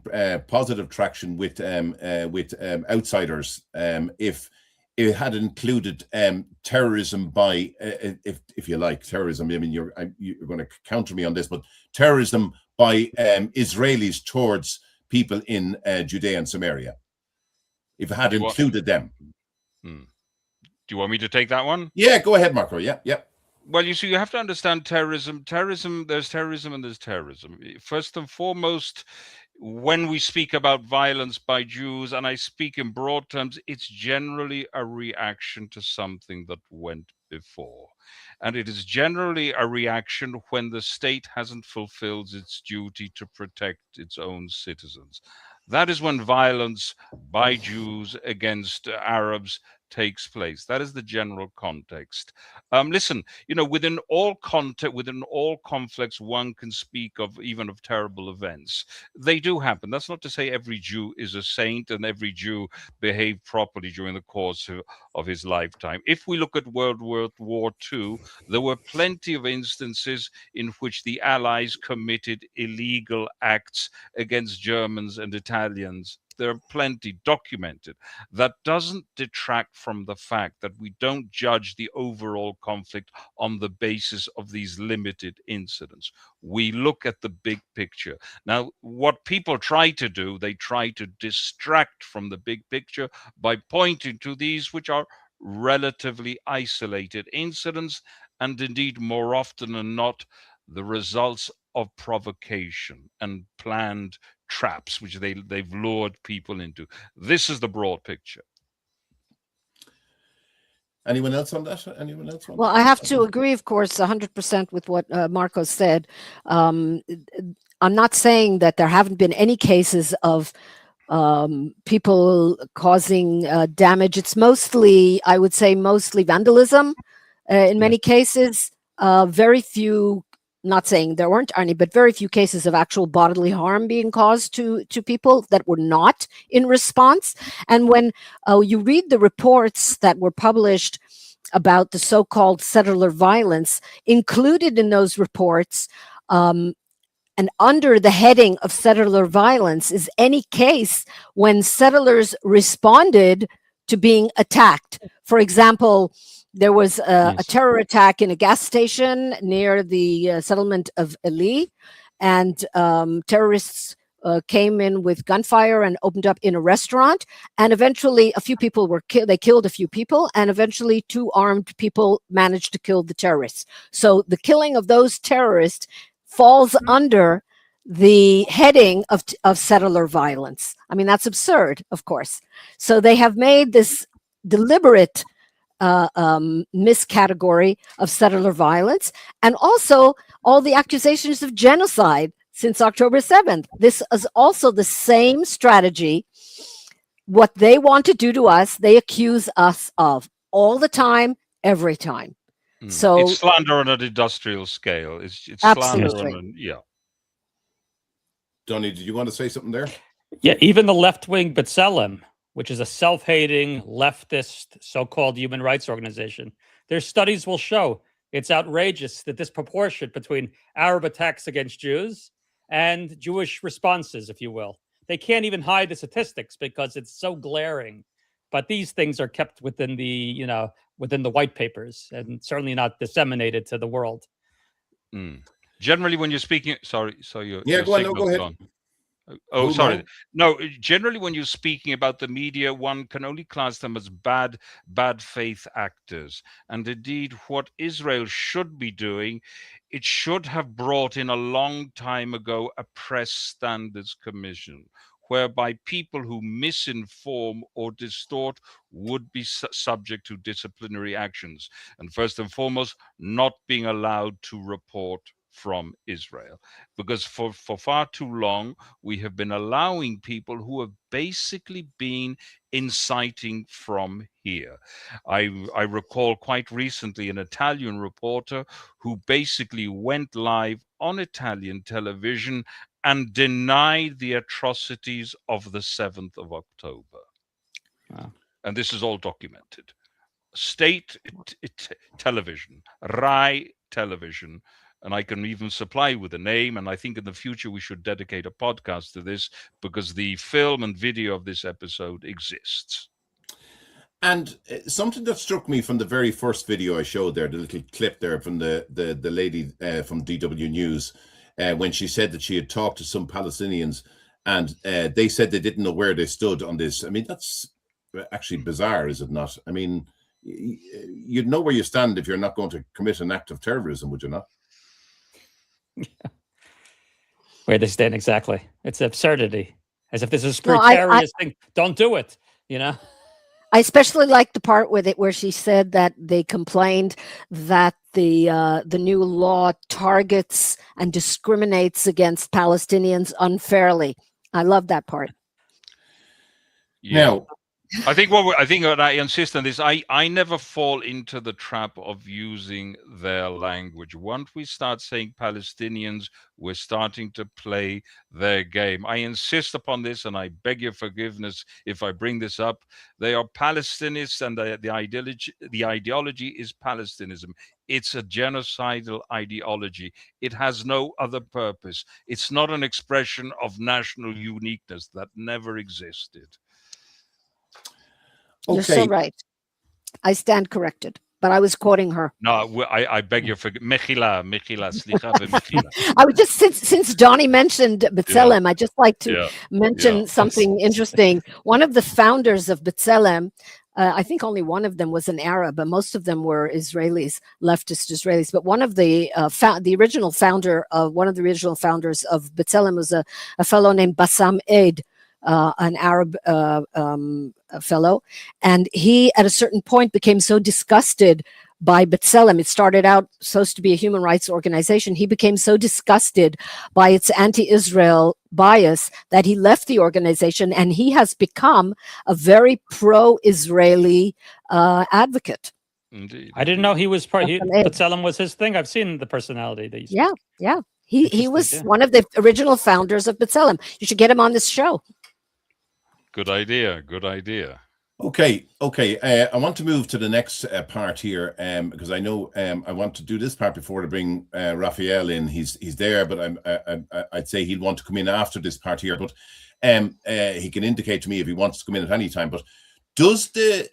positive traction, with outsiders, if it had included terrorism by, if you like, terrorism. I mean, you're going to counter me on this, but terrorism by Israelis towards people in Judea and Samaria. If it had included them. Do you want me to take that one? Yeah, go ahead, Marco. Yeah. Well, you see, you have to understand terrorism. There's terrorism and there's terrorism. First and foremost, when we speak about violence by Jews, and I speak in broad terms, it's generally a reaction to something that went before. And it is generally a reaction when the state hasn't fulfilled its duty to protect its own citizens. That is when violence by Jews against Arabs takes place. That is the general context. Listen, within all conflicts, one can speak of even of terrible events. They do happen. That's not to say every Jew is a saint and every Jew behaved properly during the course of his lifetime. If we look at World War II, there were plenty of instances in which the Allies committed illegal acts against Germans and Italians. There are plenty documented. That doesn't detract from the fact that we don't judge the overall conflict on the basis of these limited incidents. We look at the big picture. Now, what people try to do, they try to distract from the big picture by pointing to these which are relatively isolated incidents, and indeed more often than not, the results of provocation and planned traps which they've lured people into. This is the broad picture. Anyone else on that? Well, I have to agree, of course, 100% with what Marco said. I'm not saying that there haven't been any cases of people causing damage. It's mostly, I would say, mostly vandalism in many cases. Very few, not saying there weren't any, but very few cases of actual bodily harm being caused to people that were not in response. And when you read the reports that were published about the so-called settler violence, included in those reports, and under the heading of settler violence is any case when settlers responded to being attacked. For example, there was a terror attack in a gas station near the settlement of Eli, and terrorists came in with gunfire and opened up in a restaurant. And eventually a few people were killed. They killed a few people, and eventually 2 armed people managed to kill the terrorists. So the killing of those terrorists falls under the heading of settler violence. I mean, that's absurd, of course. So they have made this deliberate miscategory of settler violence, and also all the accusations of genocide since October 7th. This is also the same strategy. What they want to do to us, they accuse us of all the time, every time. So it's slander on an industrial scale. It's absolutely. slander on yeah. Donny, did you want to say something there? Yeah, even the left-wing B'Tselem, which is a self-hating leftist so-called human rights organization, their studies will show it's outrageous, the disproportion between Arab attacks against Jews and Jewish responses, if you will. They can't even hide the statistics because it's so glaring. But these things are kept within the, within the white papers, and certainly not disseminated to the world. Generally, when you're speaking, go ahead. Oh, sorry. No, generally, when you're speaking about the media, one can only class them as bad faith actors. And indeed, what Israel should be doing, it should have brought in a long time ago a press standards commission, whereby people who misinform or distort would be subject to disciplinary actions. And first and foremost, not being allowed to report from Israel, because for far too long we have been allowing people who have basically been inciting from here. I recall quite recently an Italian reporter who basically went live on Italian television and denied the atrocities of the 7th of October. Wow. And this is all documented. State television, Rai television, and I can even supply with a name, and I think in the future we should dedicate a podcast to this, because the film and video of this episode exists. And something that struck me from the very first video I showed there, the little clip there from the lady from DW News, when she said that she had talked to some Palestinians and they said they didn't know where they stood on this. I mean, that's actually bizarre, is it not? I mean, you'd know where you stand if you're not going to commit an act of terrorism, would you not? Where they stand exactly. It's absurdity. As if this is a precarious thing. Don't do it, you know? I especially like the part with it where she said that they complained that the new law targets and discriminates against Palestinians unfairly. I love that part. Yeah. Now, I think what I insist on this. I never fall into the trap of using their language. Once we start saying Palestinians, we're starting to play their game. I insist upon this, and I beg your forgiveness if I bring this up. They are Palestinists, and the ideology is Palestinism. It's a genocidal ideology. It has no other purpose. It's not an expression of national uniqueness that never existed. You're so right. I stand corrected, but I was quoting her. No, I beg your forgiveness. Mechila, slicha v'mechila. I would just, since Donny mentioned B'Tselem, I'd just like to mention something interesting. One of the founders of B'Tselem, I think only one of them was an Arab, but most of them were Israelis, leftist Israelis. But one of the original founders of B'Tselem was a fellow named Bassam Eid, an Arab fellow, and he at a certain point became so disgusted by B'Tselem. It started out supposed to be a human rights organization. He became so disgusted by its anti-Israel bias that he left the organization, and he has become a very pro-Israeli advocate. Indeed. I didn't know he was part. B'Tselem was his thing. I've seen the personality that he's. Yeah. He was one of the original founders of B'Tselem. You should get him on this show. Good idea. Okay. I want to move to the next part here, because I know I want to do this part before to bring Rafael in. He's there, but I'd say he'll want to come in after this part here. But he can indicate to me if he wants to come in at any time. But does the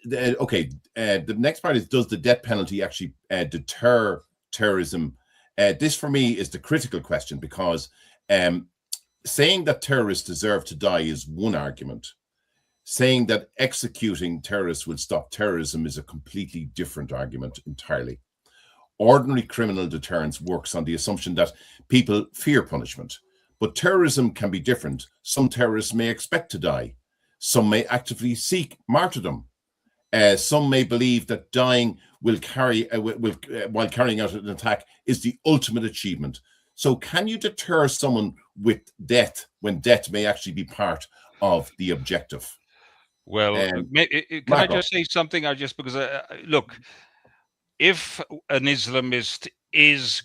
next part is, does the death penalty actually deter terrorism? This for me is the critical question, because saying that terrorists deserve to die is one argument. Saying that executing terrorists will stop terrorism is a completely different argument entirely. Ordinary criminal deterrence works on the assumption that people fear punishment, but terrorism can be different. Some terrorists may expect to die. Some may actively seek martyrdom. Some may believe that dying while carrying out an attack is the ultimate achievement. So can you deter someone with death when death may actually be part of the objective? Well, can I just say something? Because look, if an Islamist is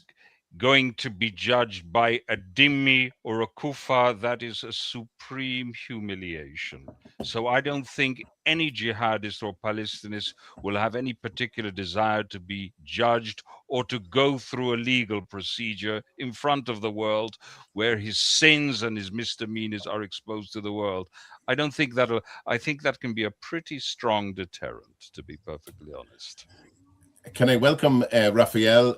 going to be judged by a dhimmi or a kufa, that is a supreme humiliation. So I don't think any jihadist or Palestinist will have any particular desire to be judged or to go through a legal procedure in front of the world where his sins and his misdemeanors are exposed to the world. I think that can be a pretty strong deterrent, to be perfectly honest. Can I welcome Rafael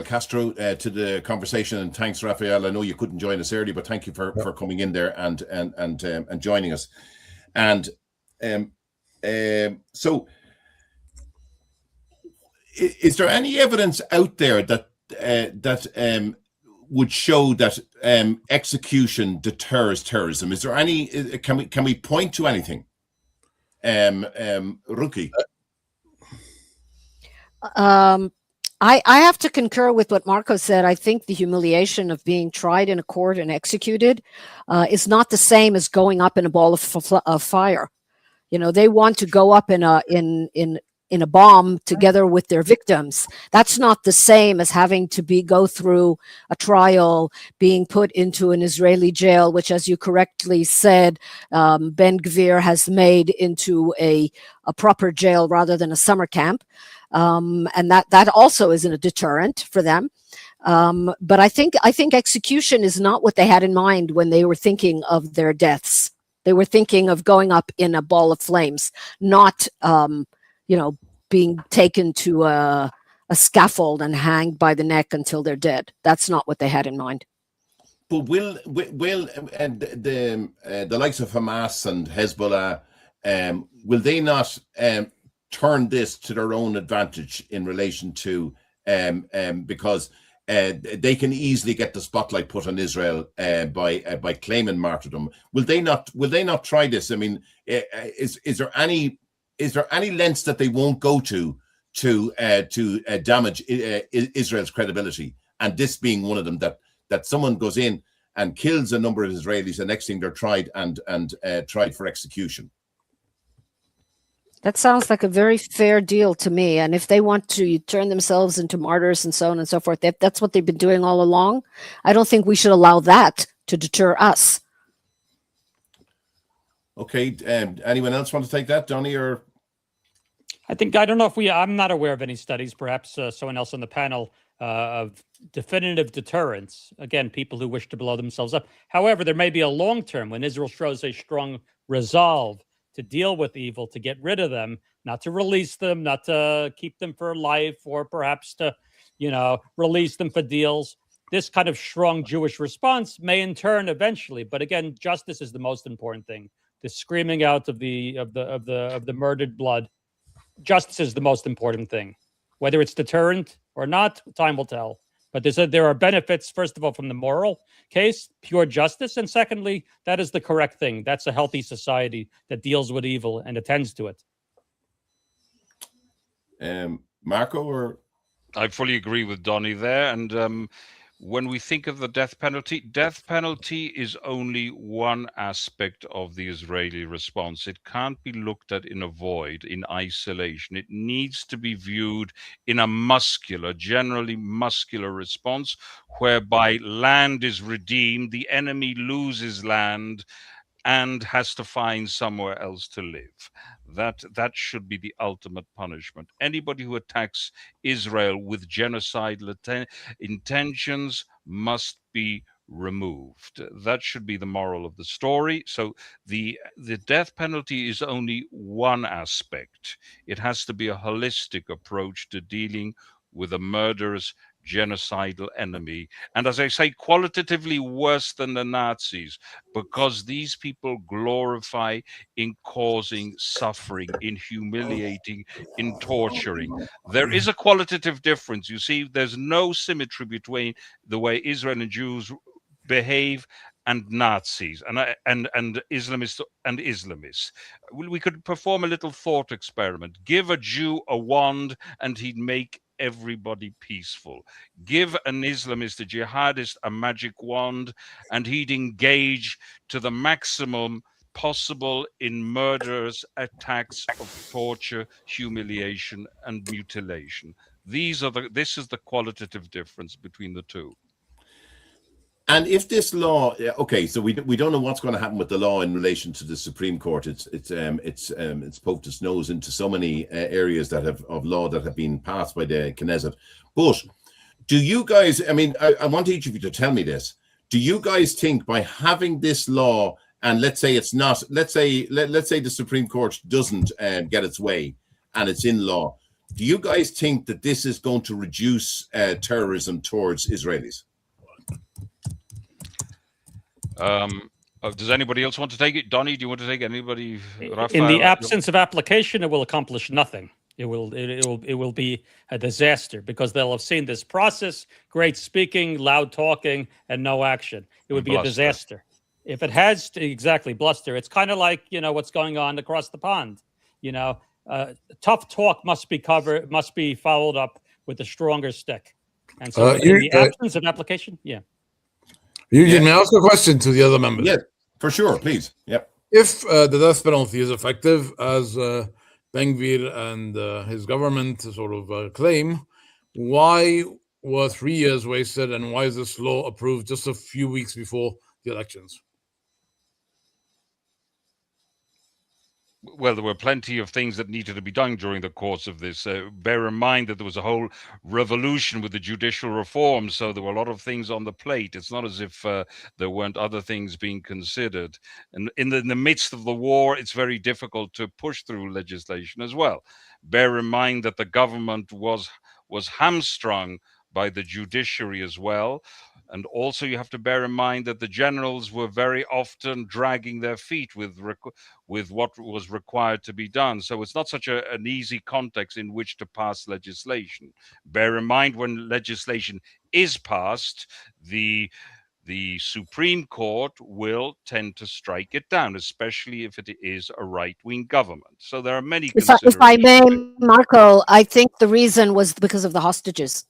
Castro to the conversation? And thanks, Rafael. I know you couldn't join us earlier, but thank you for coming in there and joining us. And so, is there any evidence out there that would show that execution deters terrorism? Is there any? Can we point to anything? Ruchi. I have to concur with what Marco said. I think the humiliation of being tried in a court and executed is not the same as going up in a ball of fire. You know, they want to go up in a bomb together with their victims. That's not the same as having to go through a trial, being put into an Israeli jail, which, as you correctly said, Ben Gvir has made into a proper jail rather than a summer camp. And that also isn't a deterrent for them. But I think execution is not what they had in mind when they were thinking of their deaths. They were thinking of going up in a ball of flames, not being taken to a scaffold and hanged by the neck until they're dead. That's not what they had in mind. But will and the likes of Hamas and Hezbollah, will they not turn this to their own advantage in relation to because they can easily get the spotlight put on Israel by claiming martyrdom? Will they not try this? I mean, is there any lengths that they won't go to damage Israel's credibility? And this being one of them, that someone goes in and kills a number of Israelis, the next thing they're tried and tried for execution. That sounds like a very fair deal to me. And if they want to turn themselves into martyrs and so on and so forth, that's what they've been doing all along. I don't think we should allow that to deter us. Okay. Anyone else want to take that, Donny? Or I don't know if I'm not aware of any studies, perhaps someone else on the panel, of definitive deterrence. Again, people who wish to blow themselves up. However, there may be a long term when Israel shows a strong resolve to deal with evil, to get rid of them, not to release them, not to keep them for life, or perhaps to, release them for deals. This kind of strong Jewish response may in turn eventually, but again, justice is the most important thing. The screaming out of the murdered blood. Justice is the most important thing. Whether it's deterrent or not, time will tell. But there are benefits, first of all, from the moral case, pure justice. And secondly, that is the correct thing. That's a healthy society that deals with evil and attends to it. Marco, or? I fully agree with Donny there. And when we think of the death penalty is only one aspect of the Israeli response. It can't be looked at in a void, in isolation. It needs to be viewed in a generally muscular response, whereby land is redeemed, the enemy loses land, and has to find somewhere else to live. That should be the ultimate punishment. Anybody who attacks Israel with genocidal intentions must be removed. That should be the moral of the story. So the death penalty is only one aspect. It has to be a holistic approach to dealing with a murderous genocidal enemy, and as I say, qualitatively worse than the Nazis, because these people glorify in causing suffering, in humiliating, in torturing. There is a qualitative difference. You see, there's no symmetry between the way Israel and Jews behave and Nazis and Islamists. We could perform a little thought experiment. Give a Jew a wand and he'd make everybody peaceful. Give an Islamist, a jihadist, a magic wand, and he'd engage to the maximum possible in murderous attacks of torture, humiliation, and mutilation. This is the qualitative difference between the two. And if this law, okay, so we don't know what's going to happen with the law in relation to the Supreme Court. It's poked its nose into so many areas of law that have been passed by the Knesset. But do you guys? I mean, I want each of you to tell me this. Do you guys think by having this law, and let's say it's not, let's say the Supreme Court doesn't get its way, and it's in law, do you guys think that this is going to reduce terrorism towards Israelis? Does anybody else want to take it? Donny, do you want to take it? Anybody? Rafael? In the absence of application, it will accomplish nothing. It will be a disaster because they'll have seen this process, great speaking, loud talking, and no action. It would be a disaster. If it has to, exactly, bluster. It's kind of like, what's going on across the pond. Tough talk must be followed up with a stronger stick. And so in the absence of application, yeah. Eugene, may I ask a question to the other members? Yeah, for sure, please. Yep. If the death penalty is effective, as Ben-Gvir and his government sort of claim, why were 3 years wasted, and why is this law approved just a few weeks before the elections? Well, there were plenty of things that needed to be done during the course of this. Bear in mind that there was a whole revolution with the judicial reform, so there were a lot of things on the plate. It's not as if there weren't other things being considered. And in the midst of the war, it's very difficult to push through legislation as well. Bear in mind that the government was hamstrung by the judiciary as well. And also you have to bear in mind that the generals were very often dragging their feet with what was required to be done. So it's not such an easy context in which to pass legislation. Bear in mind, when legislation is passed, the Supreme Court will tend to strike it down, especially if it is a right-wing government. So there are many If I may, considerations. Marco, I think the reason was because of the hostages.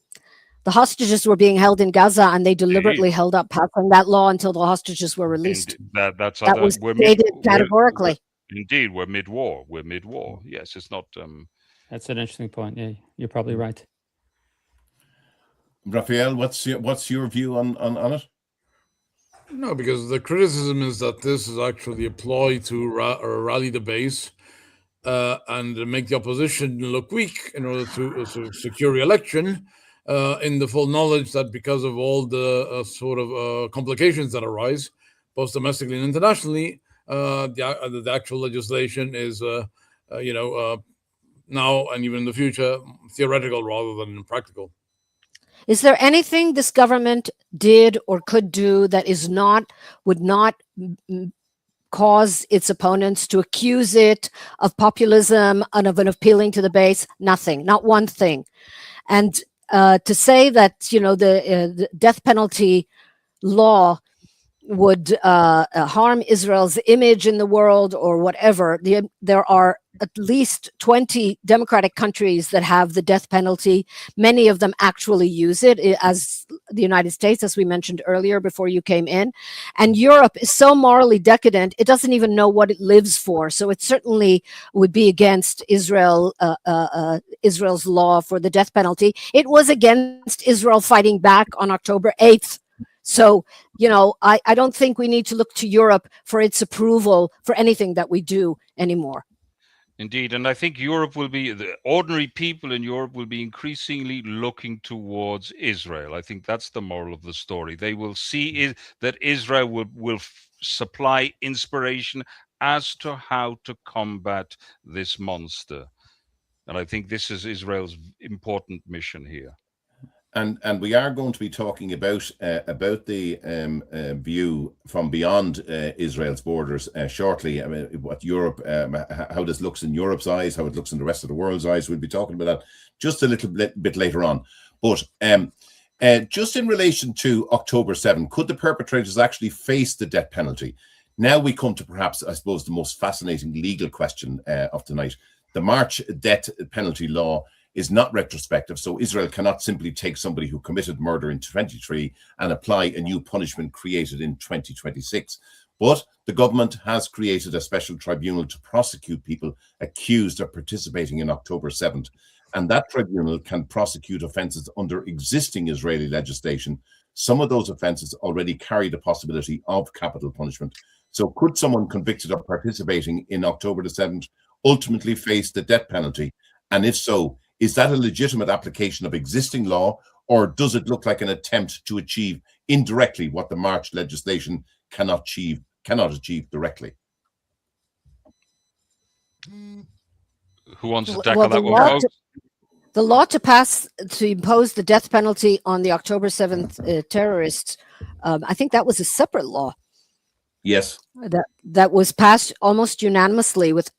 The hostages were being held in Gaza, and they deliberately held up passing that law until the hostages were released. That was stated categorically. Indeed, we're mid-war. We're mid-war. Yes, it's not. That's an interesting point. Yeah, you're probably right. Rafael, what's your view on it? No, because the criticism is that this is actually a ploy to rally the base and make the opposition look weak in order to secure re-election, in the full knowledge that because of all the sort of complications that arise, both domestically and internationally, the actual legislation is, now and even in the future, theoretical rather than practical. Is there anything this government did or could do that would not cause its opponents to accuse it of populism and of an appealing to the base? Nothing, not one thing. And to say that, the death penalty law would harm Israel's image in the world or whatever, there are at least 20 democratic countries that have the death penalty. Many of them actually use it, as the United States, as we mentioned earlier before you came in. And Europe is so morally decadent, it doesn't even know what it lives for. So it certainly would be against Israel's law for the death penalty. It was against Israel fighting back on October 8th. So, I don't think we need to look to Europe for its approval for anything that we do anymore. Indeed, and I think the ordinary people in Europe will be increasingly looking towards Israel. I think that's the moral of the story. They will see that Israel will supply inspiration as to how to combat this monster. And I think this is Israel's important mission here. And we are going to be talking about the view from beyond Israel's borders shortly. I mean, what Europe, how this looks in Europe's eyes, how it looks in the rest of the world's eyes. We'll be talking about that just a little bit later on. But just in relation to October 7, could the perpetrators actually face the death penalty? Now we come to perhaps, I suppose, the most fascinating legal question of tonight. The March death penalty law is not retrospective, so Israel cannot simply take somebody who committed murder in 23 and apply a new punishment created in 2026. But the government has created a special tribunal to prosecute people accused of participating in October 7th. And that tribunal can prosecute offences under existing Israeli legislation. Some of those offences already carry the possibility of capital punishment. So could someone convicted of participating in October the 7th ultimately face the death penalty? And if so, is that a legitimate application of existing law, or does it look like an attempt to achieve indirectly what the March legislation cannot achieve directly? Who wants to tackle that one, folks? The law to impose the death penalty on the October 7th terrorists, I think that was a separate law. Yes. That was passed almost unanimously with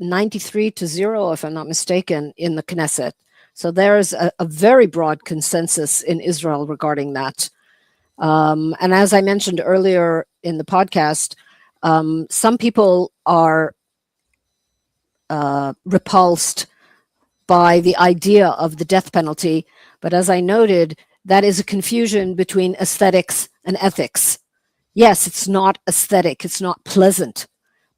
93-0, if I'm not mistaken, in the Knesset. So there is a very broad consensus in Israel regarding that. And as I mentioned earlier in the podcast, some people are repulsed by the idea of the death penalty. But as I noted, that is a confusion between aesthetics and ethics. Yes, it's not aesthetic, it's not pleasant.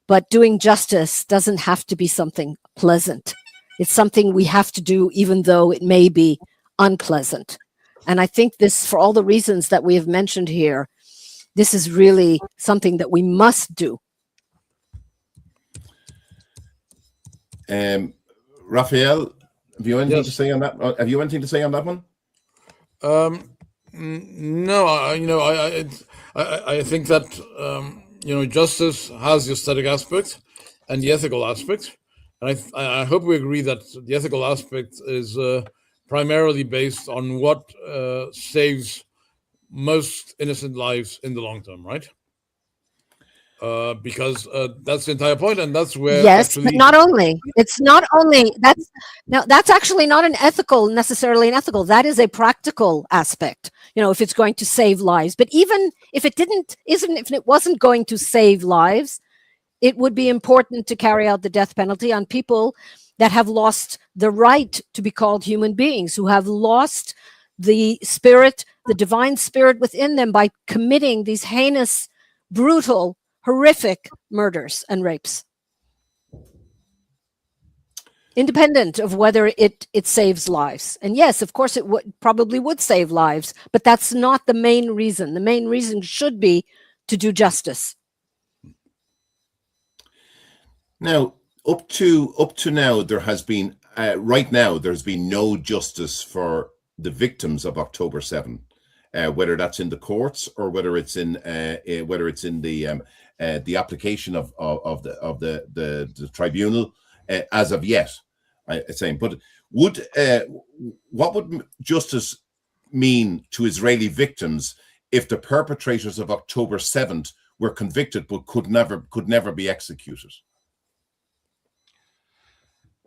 But doing justice doesn't have to be something pleasant. It's something we have to do, even though it may be unpleasant. And I think this, for all the reasons that we have mentioned here, this is really something that we must do. Rafael, have you anything Yes. to say on that? Have you anything to say on that one? No, I think that justice has the aesthetic aspect and the ethical aspect, and I hope we agree that the ethical aspect is primarily based on what saves most innocent lives in the long term, right? Because that's the entire point, and that's where Yes, actually but not only. It's not only that's actually not necessarily an ethical. That is a practical aspect. If it's going to save lives. But even if it wasn't going to save lives, it would be important to carry out the death penalty on people that have lost the right to be called human beings, who have lost the spirit, the divine spirit within them by committing these heinous, brutal, horrific murders and rapes, independent of whether it saves lives. And yes, of course, it probably would save lives, but that's not the main reason. The main reason should be to do justice. Now, up to now, there has been right now there's been no justice for the victims of October 7, whether that's in the courts or whether it's in the application of the tribunal as of yet. Saying, but what would justice mean to Israeli victims if the perpetrators of October 7th were convicted but could never be executed?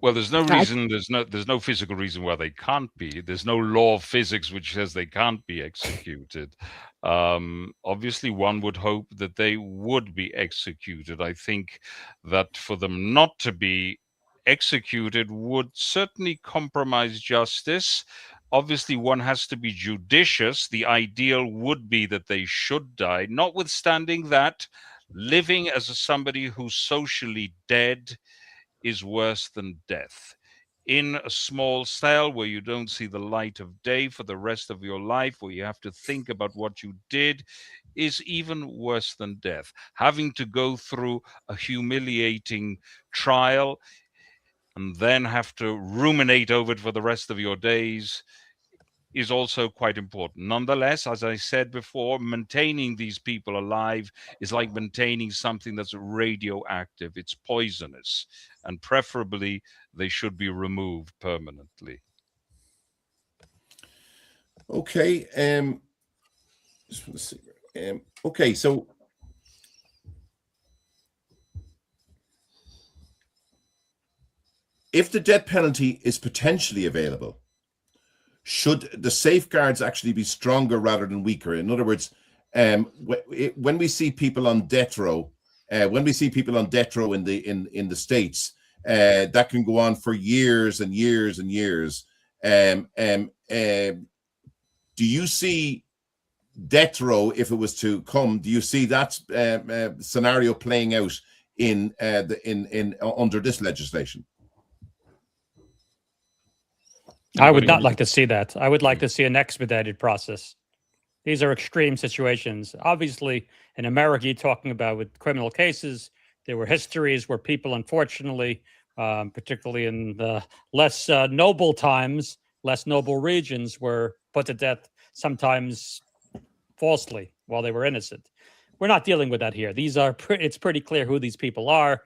Well, there's no reason. There's no physical reason why they can't be. There's no law of physics which says they can't be executed. Obviously, one would hope that they would be executed. I think that for them not to be executed would certainly compromise justice. Obviously, one has to be judicious. The ideal would be that they should die. Notwithstanding that, living as somebody who's socially dead is worse than death. In a small cell where you don't see the light of day for the rest of your life, where you have to think about what you did, is even worse than death. Having to go through a humiliating trial and then have to ruminate over it for the rest of your days is also quite important. Nonetheless, as I said before, maintaining these people alive is like maintaining something that's radioactive. It's poisonous, and preferably they should be removed permanently. Okay. Okay. So, if the death penalty is potentially available, should the safeguards actually be stronger rather than weaker? In other words, when we see people on death row, in the States, that can go on for years and years and years. Do you see death row, if it was to come? Do you see that scenario playing out in under this legislation? I would not like to see that. I would like to see an expedited process. These are extreme situations. Obviously, in America, you're talking about with criminal cases, there were histories where people, unfortunately, particularly in the less noble times, less noble regions, were put to death, sometimes falsely, while they were innocent. We're not dealing with that here. It's pretty clear who these people are.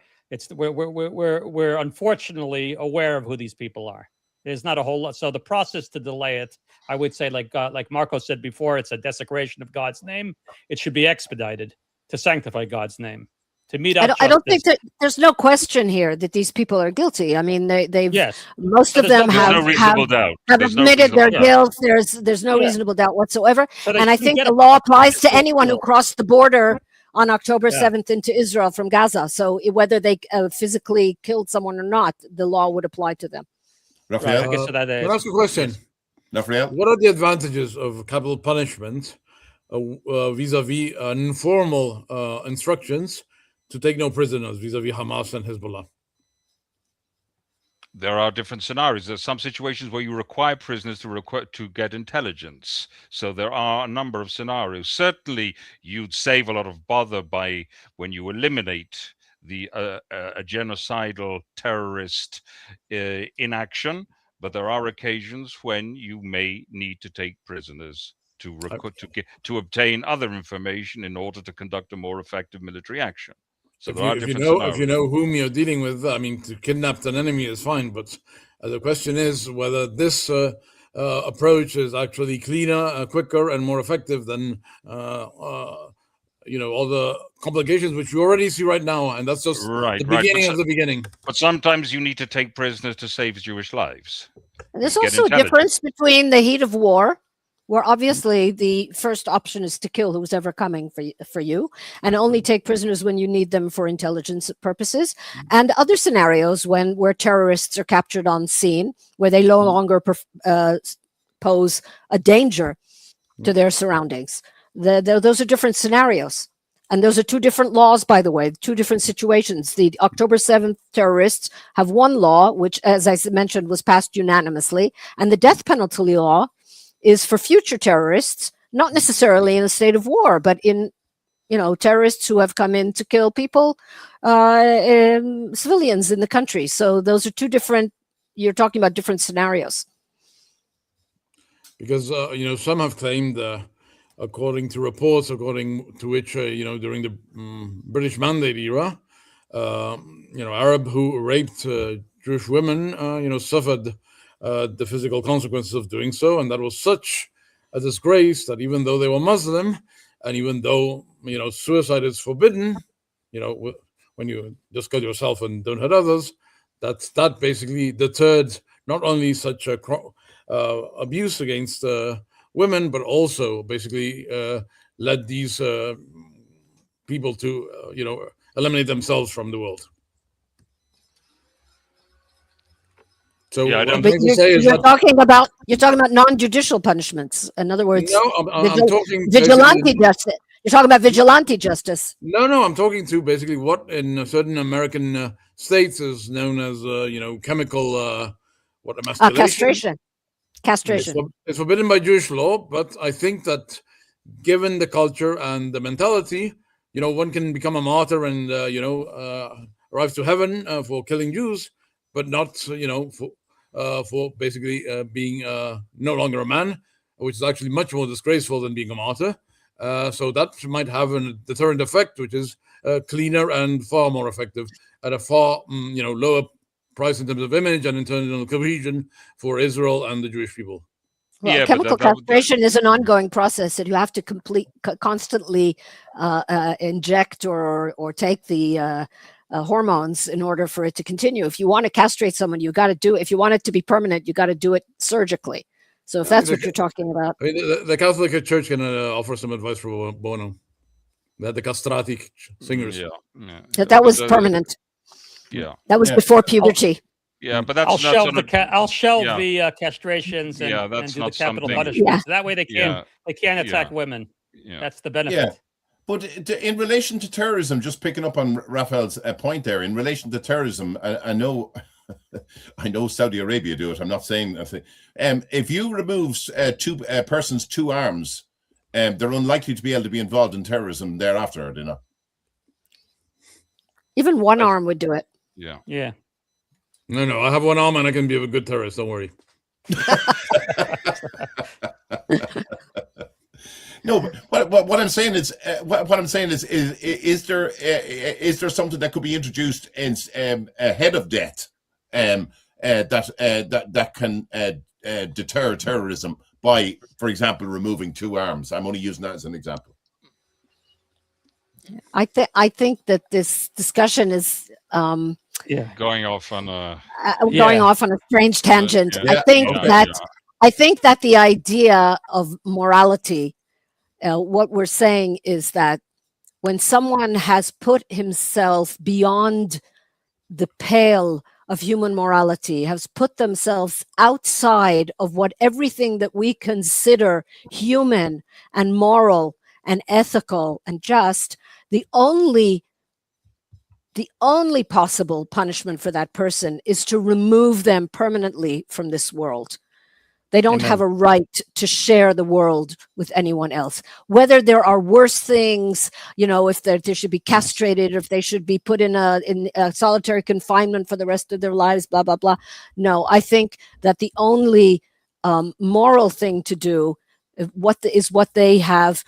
We're unfortunately aware of who these people are. There's not a whole lot. So the process to delay it, I would say, like Marco said before, it's a desecration of God's name. It should be expedited to sanctify God's name. To meet out I don't think that there's no question here that these people are guilty. I mean, most of them have admitted their guilt. There's no reasonable doubt whatsoever. And I think the law applies to anyone who crossed the border on October 7th into Israel from Gaza. So whether they physically killed someone or not, the law would apply to them. Rafael, can I ask you a question? Rafael, what are the advantages of capital punishment vis-a-vis informal instructions to take no prisoners vis-a-vis Hamas and Hezbollah? There are different scenarios. There's some situations where you require prisoners to get intelligence. So there are a number of scenarios. Certainly, you'd save a lot of bother when you eliminate a genocidal terrorist inaction, but there are occasions when you may need to take prisoners to obtain other information in order to conduct a more effective military action. So there are different scenarios. If you know whom you're dealing with, I mean, to kidnap an enemy is fine, but the question is whether this approach is actually cleaner, quicker, and more effective than all the complications which you already see right now, and that's just the beginning of the beginning. But sometimes you need to take prisoners to save Jewish lives. And there's also a difference between the heat of war, where obviously the first option is to kill who's ever coming for you, and only take prisoners when you need them for intelligence purposes, and other scenarios where terrorists are captured on scene, where they no longer pose a danger to their surroundings. Those are different scenarios. And those are two different laws, by the way, two different situations. The October 7th terrorists have one law, which, as I mentioned, was passed unanimously. And the death penalty law is for future terrorists, not necessarily in a state of war, but in, terrorists who have come in to kill people, civilians in the country. So those are two different, you're talking about different scenarios. Because, some have claimed, according to reports, according to which, during the British Mandate era, Arab who raped Jewish women, suffered the physical consequences of doing so. And that was such a disgrace that even though they were Muslim, and even though, suicide is forbidden, when you just kill yourself and don't hurt others, that basically deterred not only such abuse against women, but also basically led these people to, eliminate themselves from the world. So what I'm trying to say is you're talking about non-judicial punishments. In other words, I'm talking vigilante justice. You're talking about vigilante justice. No, I'm talking to basically what in certain American states is known as, chemical emasculation. Castration. It's forbidden by Jewish law, but I think that given the culture and the mentality, one can become a martyr and, arrive to heaven for killing Jews, but not, for basically being no longer a man, which is actually much more disgraceful than being a martyr. So that might have a deterrent effect, which is cleaner and far more effective at a far, lower price in terms of image and internal cohesion for Israel and the Jewish people. Well, chemical castration is an ongoing process that you have to constantly inject or take the hormones in order for it to continue. If you want to castrate someone, you got to do it. If you want it to be permanent, you got to do it surgically. So if that's what you're talking about. I mean, the Catholic Church can offer some advice for bono. They had the castrati singers. That was permanent. Yeah, that was before puberty. But that's I'll shelve the castrations and do the capital punishment. Yeah. So that way they can't attack women. Yeah. That's the benefit. Yeah. But in relation to terrorism, just picking up on Rafael's point there, in relation to terrorism, I know Saudi Arabia do it. I'm not saying if you remove two persons' two arms, they're unlikely to be able to be involved in terrorism thereafter, you know. Even one arm would do it. Yeah. No, I have one arm and I can be a good terrorist. Don't worry. No, but what I'm saying is, is there something that could be introduced in ahead of death, that can deter terrorism by, for example, removing two arms? I'm only using that as an example. I think that this discussion is going off on a strange tangent. Yeah. I think that the idea of morality, what we're saying is that when someone has put himself beyond the pale of human morality, has put themselves outside of what everything that we consider human and moral and ethical and just, the only possible punishment for that person is to remove them permanently from this world. They don't have a right to share the world with anyone else. Whether there are worse things, if they should be castrated, or if they should be put in a solitary confinement for the rest of their lives, blah, blah, blah. No, I think that the only moral thing to do is what they have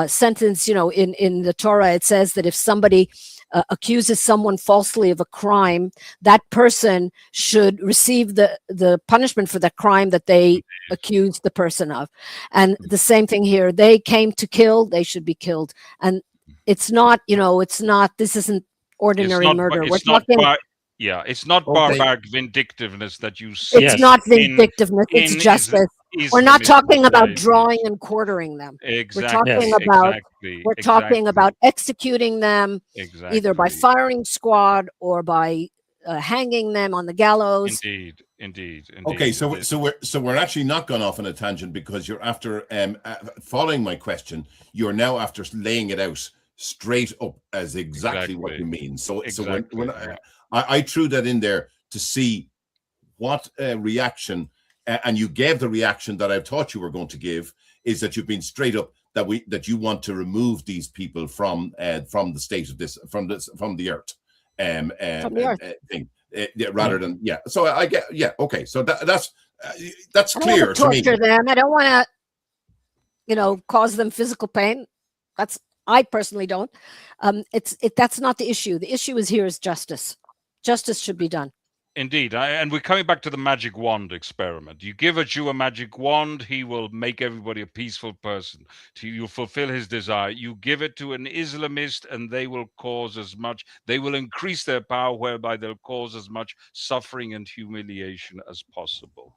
sentenced. In the Torah, it says that if somebody accuses someone falsely of a crime, that person should receive the punishment for the crime that they accused the person of. And the same thing here. They came to kill, they should be killed. And it's not, this isn't ordinary murder. We're talking. It's not barbaric vindictiveness that you see. It's not vindictiveness, it's justice. We're not talking about drawing and quartering them. Exactly. We're talking about executing them either by firing squad or by hanging them on the gallows. Indeed. Okay, so we're actually not gone off on a tangent, because you're after following my question. You're now after laying it out straight up as exactly what you mean. So I threw that in there to see what reaction. And you gave the reaction that I thought you were going to give, is that you've been straight up that you want to remove these people from the state of this, from the earth, thing, rather than So I get okay. So that's clear to me. Torture them. I don't want to, cause them physical pain. I personally don't. That's not the issue. The issue is justice. Justice should be done. Indeed, and we're coming back to the magic wand experiment. You give a Jew a magic wand, he will make everybody a peaceful person. You fulfill his desire. You give it to an Islamist, and they will increase their power, whereby they'll cause as much suffering and humiliation as possible.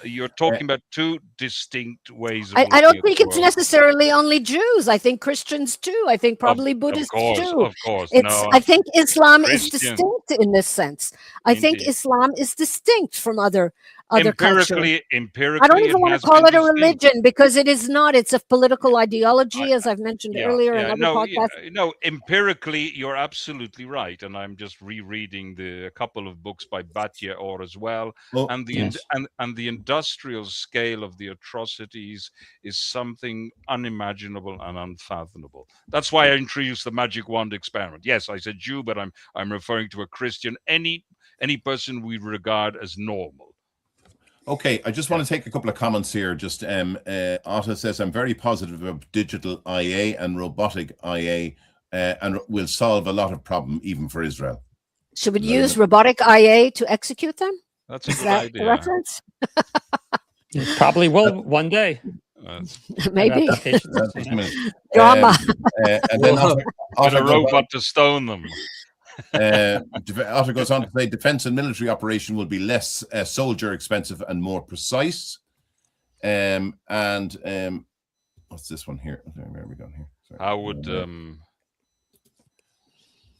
You're talking about two distinct ways of I don't think it's necessarily only Jews. I think Christians too. I think probably Buddhists too. Of course. I think Islam is distinct in this sense. I think Islam is distinct from other cultures. Empirically, I don't even want to call it a religion, because it is not. It's a political ideology, as I've mentioned earlier in other podcasts. Empirically, you're absolutely right. And I'm just rereading a couple of books by Batya Or as well. And the industrial scale of the atrocities is something unimaginable and unfathomable. That's why I introduced the magic wand experiment. Yes, I said Jew, but I'm referring to a Christian, any person we regard as normal. Okay, I just want to take a couple of comments here. Just Otto says, I'm very positive about digital IA and robotic IA, and will solve a lot of problem even for Israel. Should we use robotic IA to execute them? That's a good idea. The reference? Probably will one day. Maybe. Drama. And then get a robot to stone them. Otter goes on to say defense and military operation will be less soldier expensive and more precise. And what's this one here? Where are we going here? Sorry. I would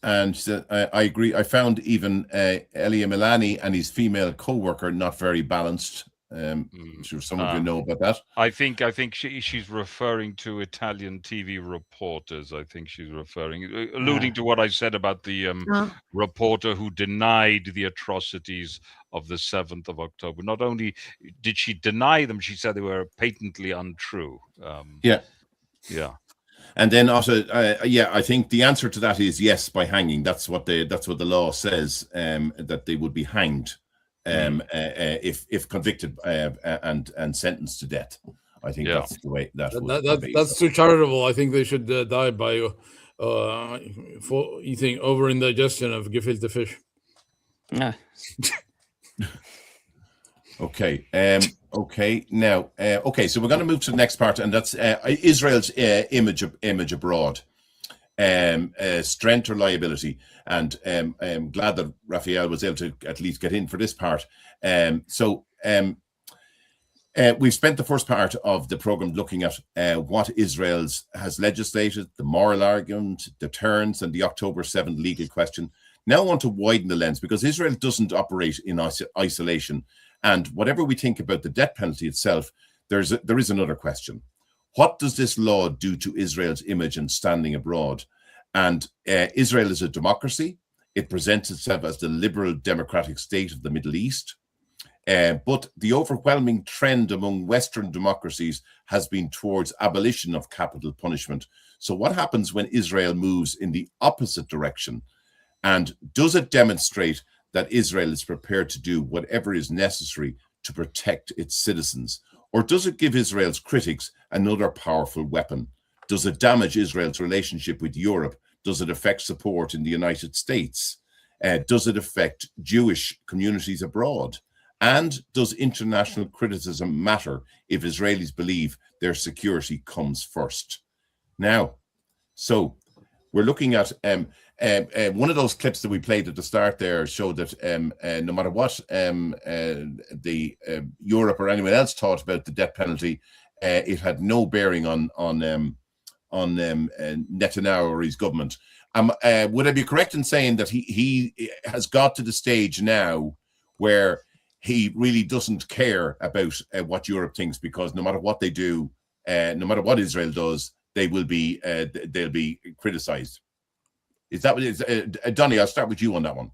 and she said, I agree. I found even Elia Milani and his female co-worker not very balanced. I'm sure some of you know about that. I think she's referring to Italian TV reporters. I think she's alluding to what I said about the reporter who denied the atrocities of the 7th of October. Not only did she deny them, she said they were patently untrue. Yeah. And then also, I think the answer to that is yes, by hanging. That's what the law says, that they would be hanged. If convicted and sentenced to death. I think that's the way that's too charitable. I think they should die by for eating over indigestion of gefilte fish. Yeah. Okay. Now. So we're going to move to the next part, and that's Israel's image abroad. Strength or liability, and I'm glad that Rafael was able to at least get in for this part. We've spent the first part of the program looking at what Israel has legislated, the moral argument, deterrence, and the October 7th legal question. Now I want to widen the lens, because Israel doesn't operate in isolation, and whatever we think about the death penalty itself, there is another question. What does this law do to Israel's image and standing abroad? And Israel is a democracy. It presents itself as the liberal democratic state of the Middle East. But the overwhelming trend among Western democracies has been towards abolition of capital punishment. So what happens when Israel moves in the opposite direction? And does it demonstrate that Israel is prepared to do whatever is necessary to protect its citizens? Or does it give Israel's critics another powerful weapon? Does it damage Israel's relationship with Europe? Does it affect support in the United States? Does it affect Jewish communities abroad? And does international criticism matter if Israelis believe their security comes first? Now, so we're looking at one of those clips that we played at the start there showed that no matter what Europe or anyone else thought about the death penalty, it had no bearing on Netanyahu or his government. Would I be correct in saying that he has got to the stage now where he really doesn't care about what Europe thinks, because no matter what they do, no matter what Israel does, they'll be criticized? Is that what it is? Donny, I'll start with you on that one.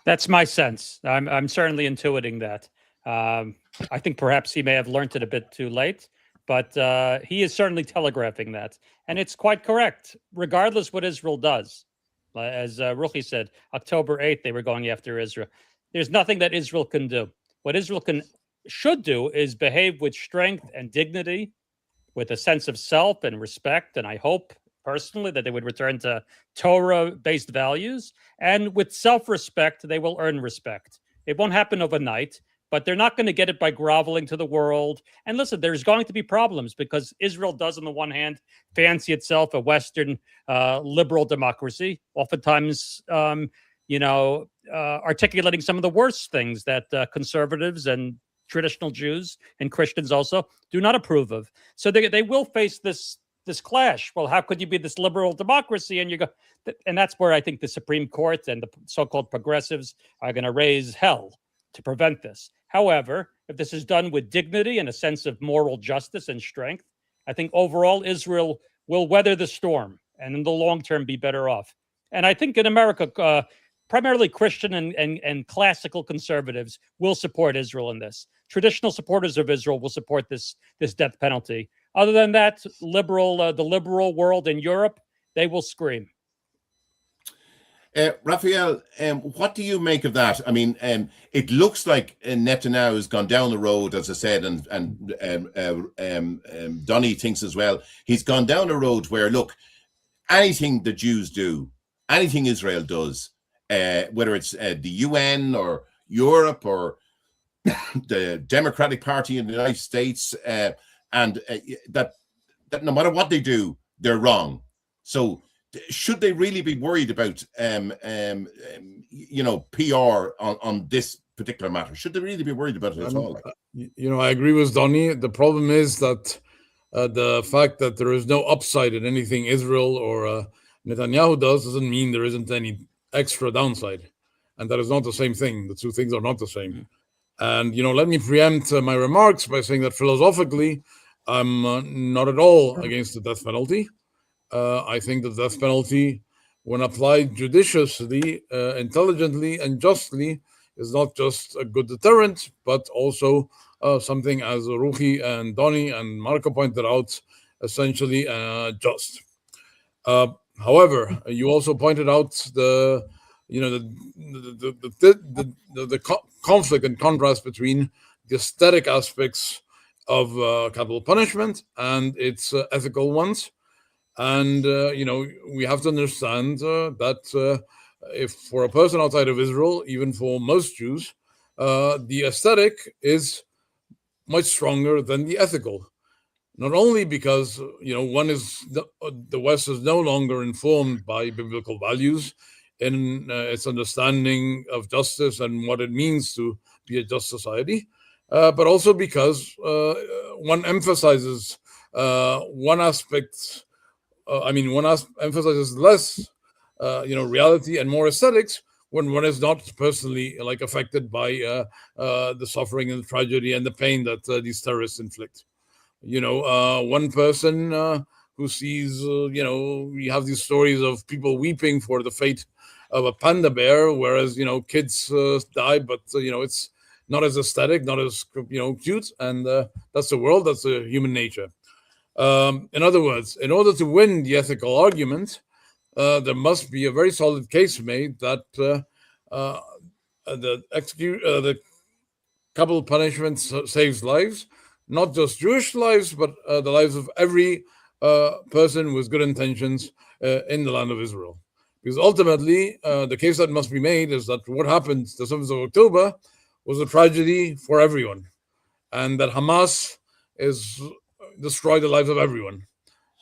That's my sense. I'm certainly intuiting that. I think perhaps he may have learned it a bit too late, but he is certainly telegraphing that. And it's quite correct, regardless what Israel does. As Ruchi said, October 8th, they were going after Israel. There's nothing that Israel can do. What Israel should do is behave with strength and dignity, with a sense of self and respect. And I hope personally that they would return to Torah-based values. And with self-respect, they will earn respect. It won't happen overnight, but they're not going to get it by groveling to the world. And listen, there's going to be problems because Israel does, on the one hand, fancy itself a Western liberal democracy, oftentimes, articulating some of the worst things that conservatives and traditional Jews and Christians also do not approve of. So they will face this clash. Well, how could you be this liberal democracy? And that's where I think the Supreme Court and the so-called progressives are going to raise hell to prevent this. However, if this is done with dignity and a sense of moral justice and strength, I think overall Israel will weather the storm and in the long term be better off. And I think in America, primarily Christian and classical conservatives will support Israel in this. Traditional supporters of Israel will support this death penalty. Other than that, the liberal world in Europe, they will scream. Rafael, what do you make of that? I mean, it looks like Netanyahu has gone down the road, as I said, and Donny thinks as well. He's gone down a road where, look, anything the Jews do, anything Israel does, whether it's the UN or Europe or the Democratic Party in the United States, and that no matter what they do, they're wrong. So should they really be worried about PR on this particular matter? Should they really be worried about it at all? I agree with Donny. The problem is that the fact that there is no upside in anything Israel or Netanyahu doesn't mean there isn't any extra downside. And that is not the same thing. The two things are not the same. And, let me preempt my remarks by saying that philosophically, I'm not at all against the death penalty. I think the death penalty, when applied judiciously, intelligently, and justly, is not just a good deterrent, but also something, as Ruchi and Donny and Marco pointed out, essentially just. However, you also pointed out the conflict and contrast between the aesthetic aspects of capital punishment and its ethical ones. And, we have to understand that if for a person outside of Israel, even for most Jews, the aesthetic is much stronger than the ethical. Not only because, the West is no longer informed by biblical values in its understanding of justice and what it means to be a just society, but also because one emphasizes one aspect. One emphasizes less, reality and more aesthetics when one is not personally affected by the suffering and the tragedy and the pain that these terrorists inflict. One person who sees, we have these stories of people weeping for the fate of a panda bear, whereas, kids die, but, it's not as aesthetic, not as cute, and that's the world, that's the human nature. In other words, in order to win the ethical argument, there must be a very solid case made that the capital punishment saves lives, not just Jewish lives, but the lives of every person with good intentions in the land of Israel. Because ultimately, the case that must be made is that what happened the 7th of October was a tragedy for everyone, and that Hamas is destroyed the lives of everyone.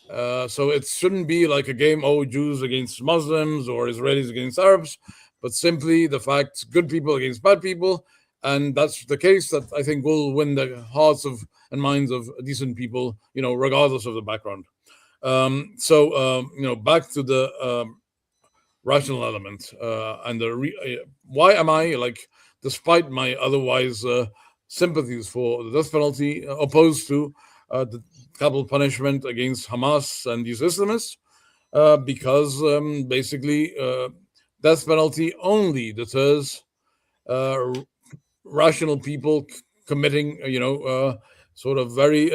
So it shouldn't be like a game, Jews against Muslims or Israelis against Arabs, but simply the fact good people against bad people. And that's the case that I think will win the hearts and minds of decent people, regardless of the background. Back to the rational element and why am I, despite my otherwise sympathies for the death penalty, opposed to the capital punishment against Hamas and these Islamists? Because basically, death penalty only deters rational people committing, sort of very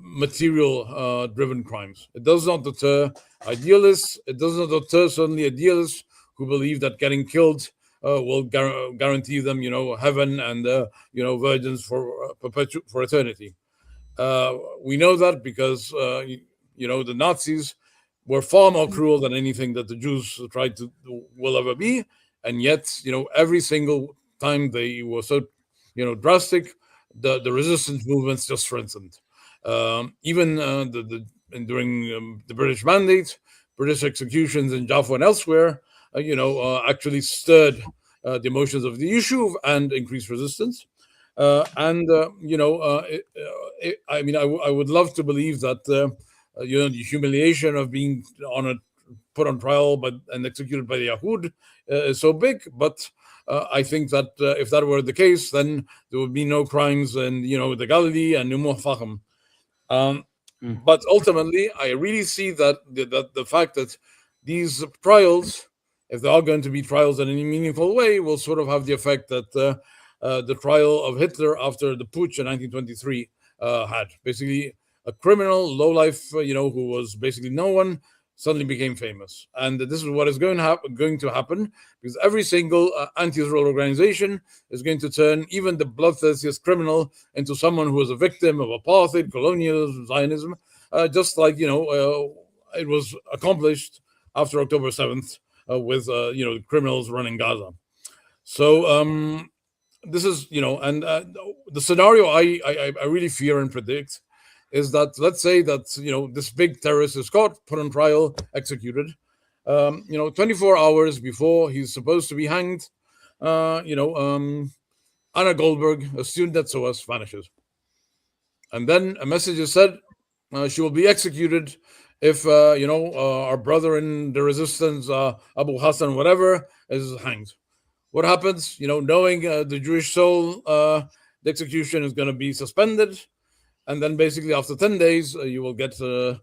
material driven crimes. It does not deter idealists. It does not deter certainly idealists who believe that getting killed will guarantee them, heaven and, virgins for eternity. We know that because, the Nazis were far more cruel than anything that the Jews will ever be. And yet, every single time they were so, drastic, the resistance movements just strengthened. Even during the British Mandate, British executions in Jaffa and elsewhere, actually stirred the emotions of the issue and increased resistance. I would love to believe that the humiliation of being put on trial and executed by the Yahud is so big, but I think that if that were the case, then there would be no crimes in the Galilee and no more Fachem. But ultimately, I really see that the fact that these trials, if they are going to be trials in any meaningful way, will sort of have the effect that the trial of Hitler after the putsch in 1923 had. Basically, a criminal, lowlife, who was basically no one, suddenly became famous. And this is what is going to happen, because every single anti-Israel organization is going to turn even the bloodthirstiest criminal into someone who was a victim of apartheid, colonialism, Zionism, just like, it was accomplished after October 7th with, criminals running Gaza. So this is, and the scenario I really fear and predict is that, let's say that, this big terrorist is caught, put on trial, executed, 24 hours before he's supposed to be hanged, Anna Goldberg, a student at SOAS, vanishes. And then a message is said, she will be executed if, our brother in the resistance, Abu Hassan, whatever, is hanged. What happens? Knowing the Jewish soul, the execution is going to be suspended. And then basically after 10 days, you will get, the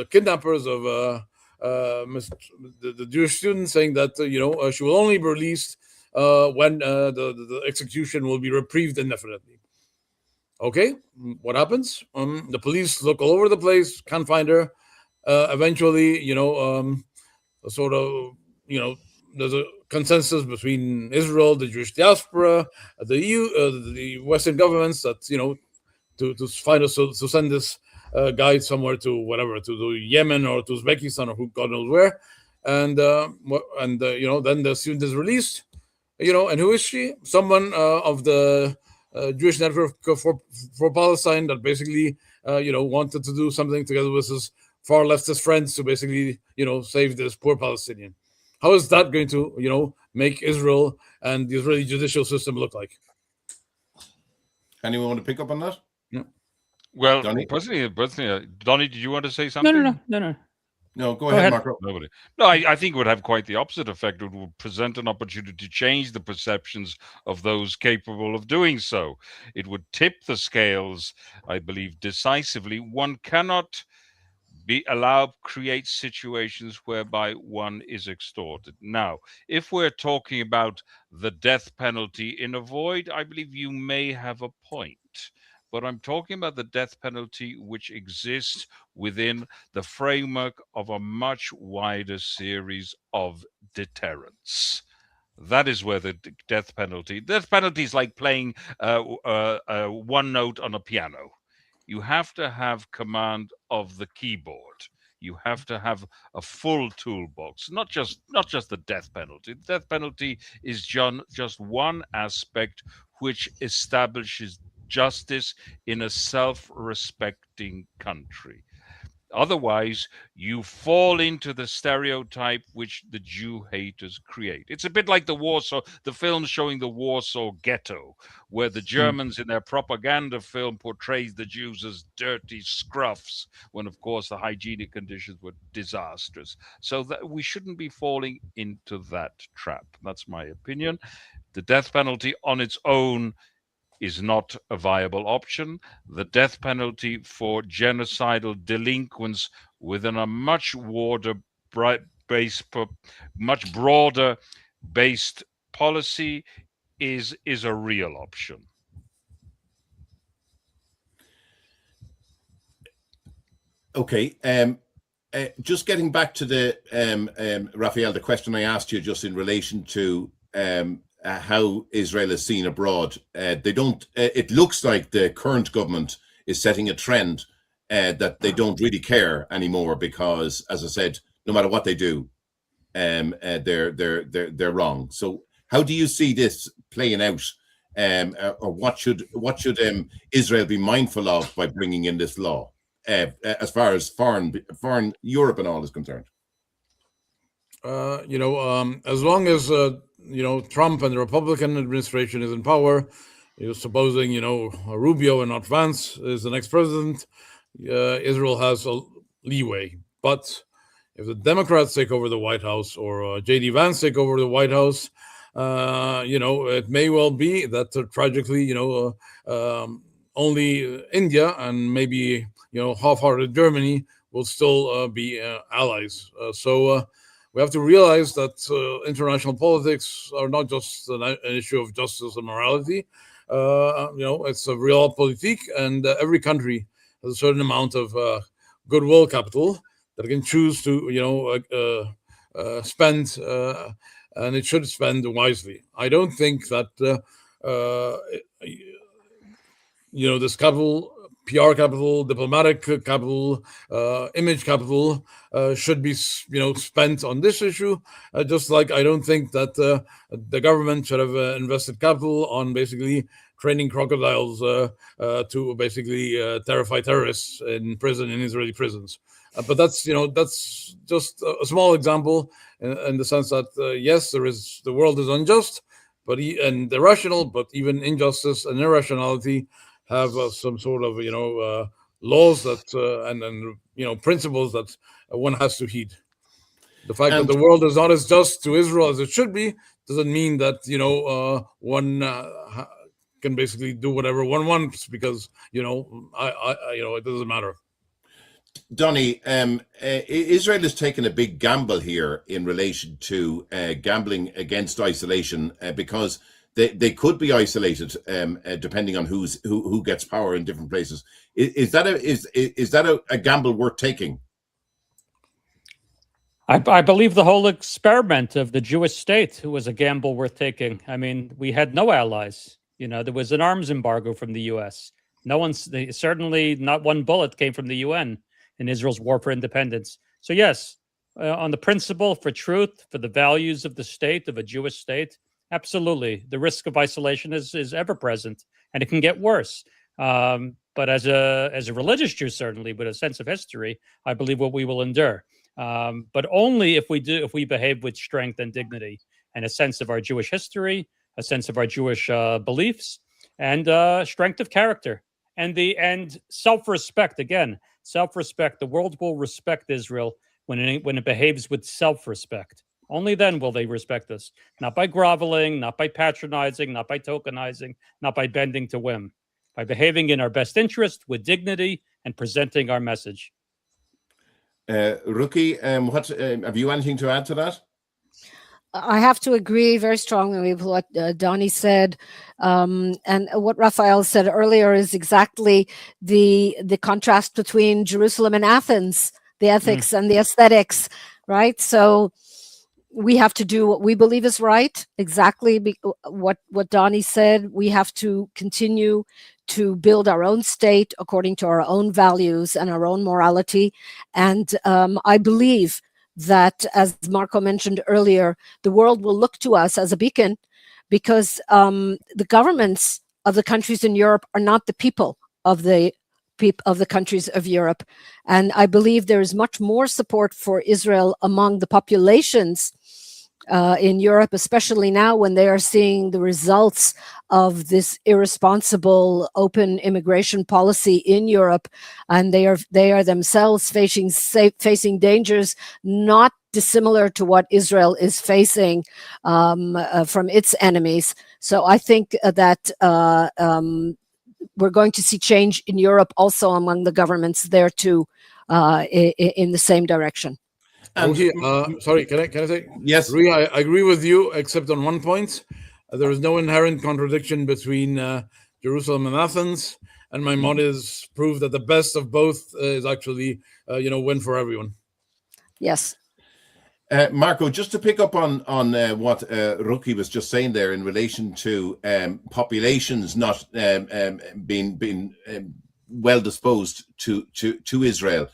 kidnappers of the Jewish student saying that, she will only be released when the execution will be reprieved indefinitely. Okay, what happens? The police look all over the place, can't find her. Eventually, sort of, there's a consensus between Israel, the Jewish diaspora, the EU, the Western governments that, to find us, to send this guy somewhere to whatever, to Yemen or to Uzbekistan or who God knows where. And then the student is released, and who is she? Someone of the Jewish Network for Palestine that basically, wanted to do something together with his far leftist friends to basically, save this poor Palestinian. How is that going to, make Israel and the Israeli judicial system look like? Anyone want to pick up on that? No. Well, Donny? personally, Donny, did you want to say something? No. No, go ahead, Marco. Nobody. No, I think it would have quite the opposite effect. It would present an opportunity to change the perceptions of those capable of doing so. It would tip the scales, I believe, decisively. One cannot create situations whereby one is extorted. Now, if we're talking about the death penalty in a void, I believe you may have a point. But I'm talking about the death penalty which exists within the framework of a much wider series of deterrents. That is where the death penalty is like playing one note on a piano. You have to have command of the keyboard. You have to have a full toolbox, not just the death penalty. The death penalty is just one aspect which establishes justice in a self-respecting country. Otherwise, you fall into the stereotype which the Jew haters create. It's a bit like the film showing the Warsaw Ghetto, where the Germans in their propaganda film portrays the Jews as dirty scruffs, when of course the hygienic conditions were disastrous. So that we shouldn't be falling into that trap. That's my opinion. The death penalty on its own is not a viable option. The death penalty for genocidal delinquents within a much broader based policy is a real option. Okay. Just getting back to the Rafael, the question I asked you just in relation to how Israel is seen abroad. They don't. It looks like the current government is setting a trend that they don't really care anymore because, as I said, no matter what they do, they're wrong. So, how do you see this playing out, or what should Israel be mindful of by bringing in this law, as far as foreign Europe and all is concerned? As long as Trump and the Republican administration is in power, supposing Rubio and not Vance is the next president, Israel has a leeway. But if the Democrats take over the White House or J.D. Vance take over the White House, it may well be that tragically, only India and maybe half-hearted Germany will still be allies. So we have to realize that international politics are not just an issue of justice and morality. It's a realpolitik, and every country has a certain amount of goodwill capital that it can choose to, spend, and it should spend wisely. I don't think that, this capital, PR capital, diplomatic capital, image capital should be, spent on this issue. Just like I don't think that the government should have invested capital on basically training crocodiles to basically terrify terrorists in Israeli prisons. But that's just a small example in the sense that yes, the world is unjust, and irrational, but even injustice and irrationality have some sort of laws that and principles that one has to heed. The fact that the world is not as just to Israel as it should be doesn't mean that one can basically do whatever one wants because it doesn't matter. Donny, Israel has taken a big gamble here in relation to gambling against isolation because they could be isolated depending on who gets power in different places. Is that a gamble worth taking? I believe the whole experiment of the Jewish state was a gamble worth taking. I mean, we had no allies. There was an arms embargo from the U.S. Certainly not one bullet came from the UN in Israel's war for independence. So yes, on the principle for truth, for the values of the state, of a Jewish state, absolutely, the risk of isolation is ever present, and it can get worse. But as a religious Jew, certainly with a sense of history, I believe what we will endure. But only if we behave with strength and dignity and a sense of our Jewish history, a sense of our Jewish beliefs, and strength of character and self-respect. Again, self-respect. The world will respect Israel when it behaves with self-respect. Only then will they respect us. Not by groveling, not by patronizing, not by tokenizing, not by bending to whim. By behaving in our best interest with dignity and presenting our message. Ruchi, have you anything to add to that? I have to agree very strongly with what Donny said, and what Rafael said earlier is exactly the contrast between Jerusalem and Athens, the ethics and the aesthetics, right? So we have to do what we believe is right, exactly what Donny said. We have to continue to build our own state according to our own values and our own morality, and I believe that, as Marco mentioned earlier, the world will look to us as a beacon, because the governments of the countries in Europe are not the people of the countries of Europe. And I believe there is much more support for Israel among the populations in Europe, especially now when they are seeing the results of this irresponsible open immigration policy in Europe, and they are themselves facing dangers not dissimilar to what Israel is facing from its enemies. So I think that we're going to see change in Europe also among the governments there too, in the same direction. And sorry, can I say? Yes. Rui, I agree with you, except on one point. There is no inherent contradiction between Jerusalem and Athens, and Maimonides proved that the best of both is actually, win for everyone. Yes. Marco, just to pick up on what Ruchi was just saying there in relation to populations not being well disposed to Israel.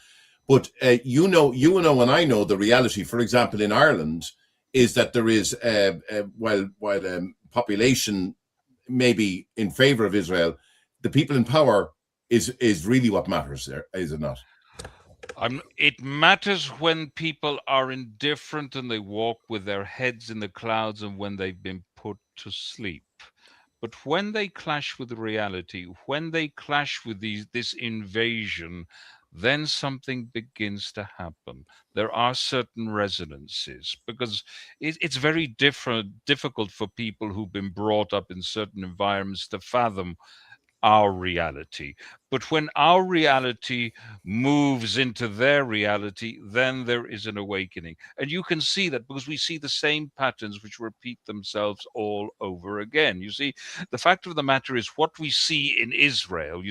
But you know, and I know the reality. For example, in Ireland, is that there is while population may be in favor of Israel, the people in power is really what matters. There is it not? It matters when people are indifferent and they walk with their heads in the clouds, and when they've been put to sleep. But when they clash with reality, when they clash with this invasion, then something begins to happen. There are certain resonances, because it's very difficult for people who've been brought up in certain environments to fathom our reality. But when our reality moves into their reality, then there is an awakening. And you can see that because we see the same patterns which repeat themselves all over again. You see, the fact of the matter is, what we see in Israel,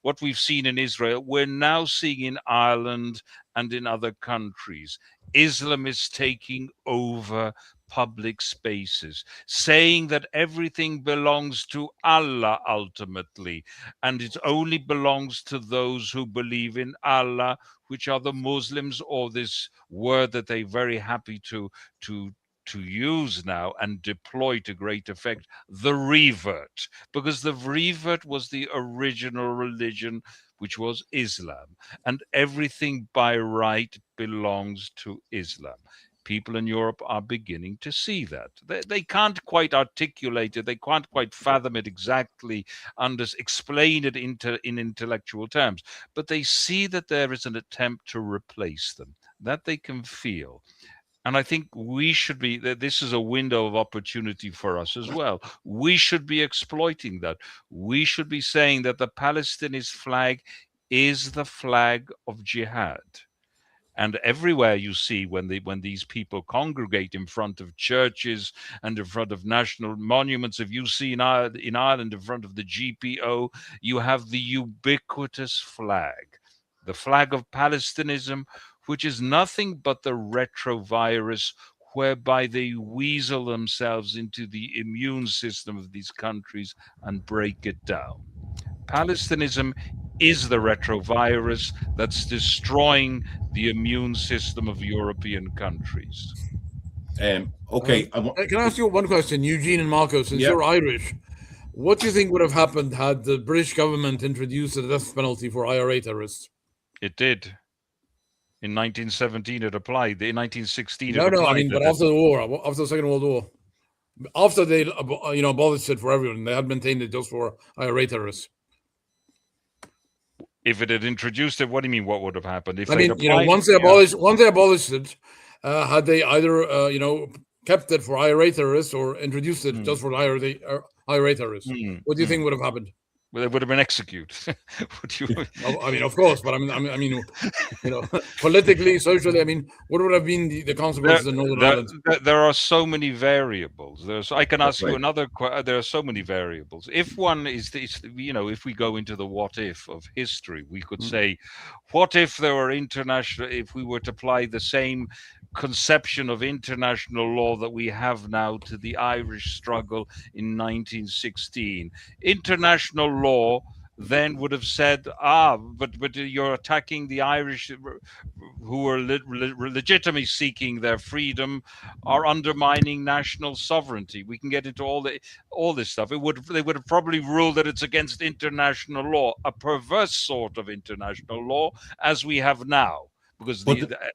what we've seen in Israel, we're now seeing in Ireland and in other countries. Islam is taking over public spaces, saying that everything belongs to Allah ultimately, and it only belongs to those who believe in Allah, which are the Muslims, or this word that they're very happy to use now and deploy to great effect, the revert, because the revert was the original religion, which was Islam, and everything by right belongs to Islam. People in Europe are beginning to see that. They can't quite articulate it. They can't quite fathom it exactly, explain it in intellectual terms. But they see that there is an attempt to replace them, that they can feel. And I think we should be, this is a window of opportunity for us as well. We should be exploiting that. We should be saying that the Palestinian flag is the flag of jihad. And everywhere you see when these people congregate in front of churches and in front of national monuments, if you see in Ireland in front of the GPO, you have the ubiquitous flag, the flag of Palestinism, which is nothing but the retrovirus whereby they weasel themselves into the immune system of these countries and break it down. Palestinism is the retrovirus that's destroying the immune system of European countries. Okay. Can I ask you one question, Eugene and Marco, since you're Irish? What do you think would have happened had the British government introduced the death penalty for IRA terrorists? It did. In 1917, it applied. In 1916, no, I mean, but after the war, after the Second World War, after they abolished it for everyone, they had maintained it just for IRA terrorists. If it had introduced it, what do you mean? What would have happened? If once they abolished it, had they either kept it for IRA terrorists or introduced it just for IRA terrorists? What do you think would have happened? Well, they would have been executed. Would you? I mean, of course, but I mean, politically, socially, I mean, what would have been the consequences in Northern Ireland? There are so many variables. I can ask you right. another. There are so many variables. If one is, if we go into the what if of history, we could say, what if there were international? If we were to apply the same conception of international law that we have now to the Irish struggle in 1916, international law then would have said, but you're attacking the Irish who are legitimately seeking their freedom, are undermining national sovereignty. We can get into all this stuff. They would have probably ruled that it's against international law, a perverse sort of international law as we have now. Because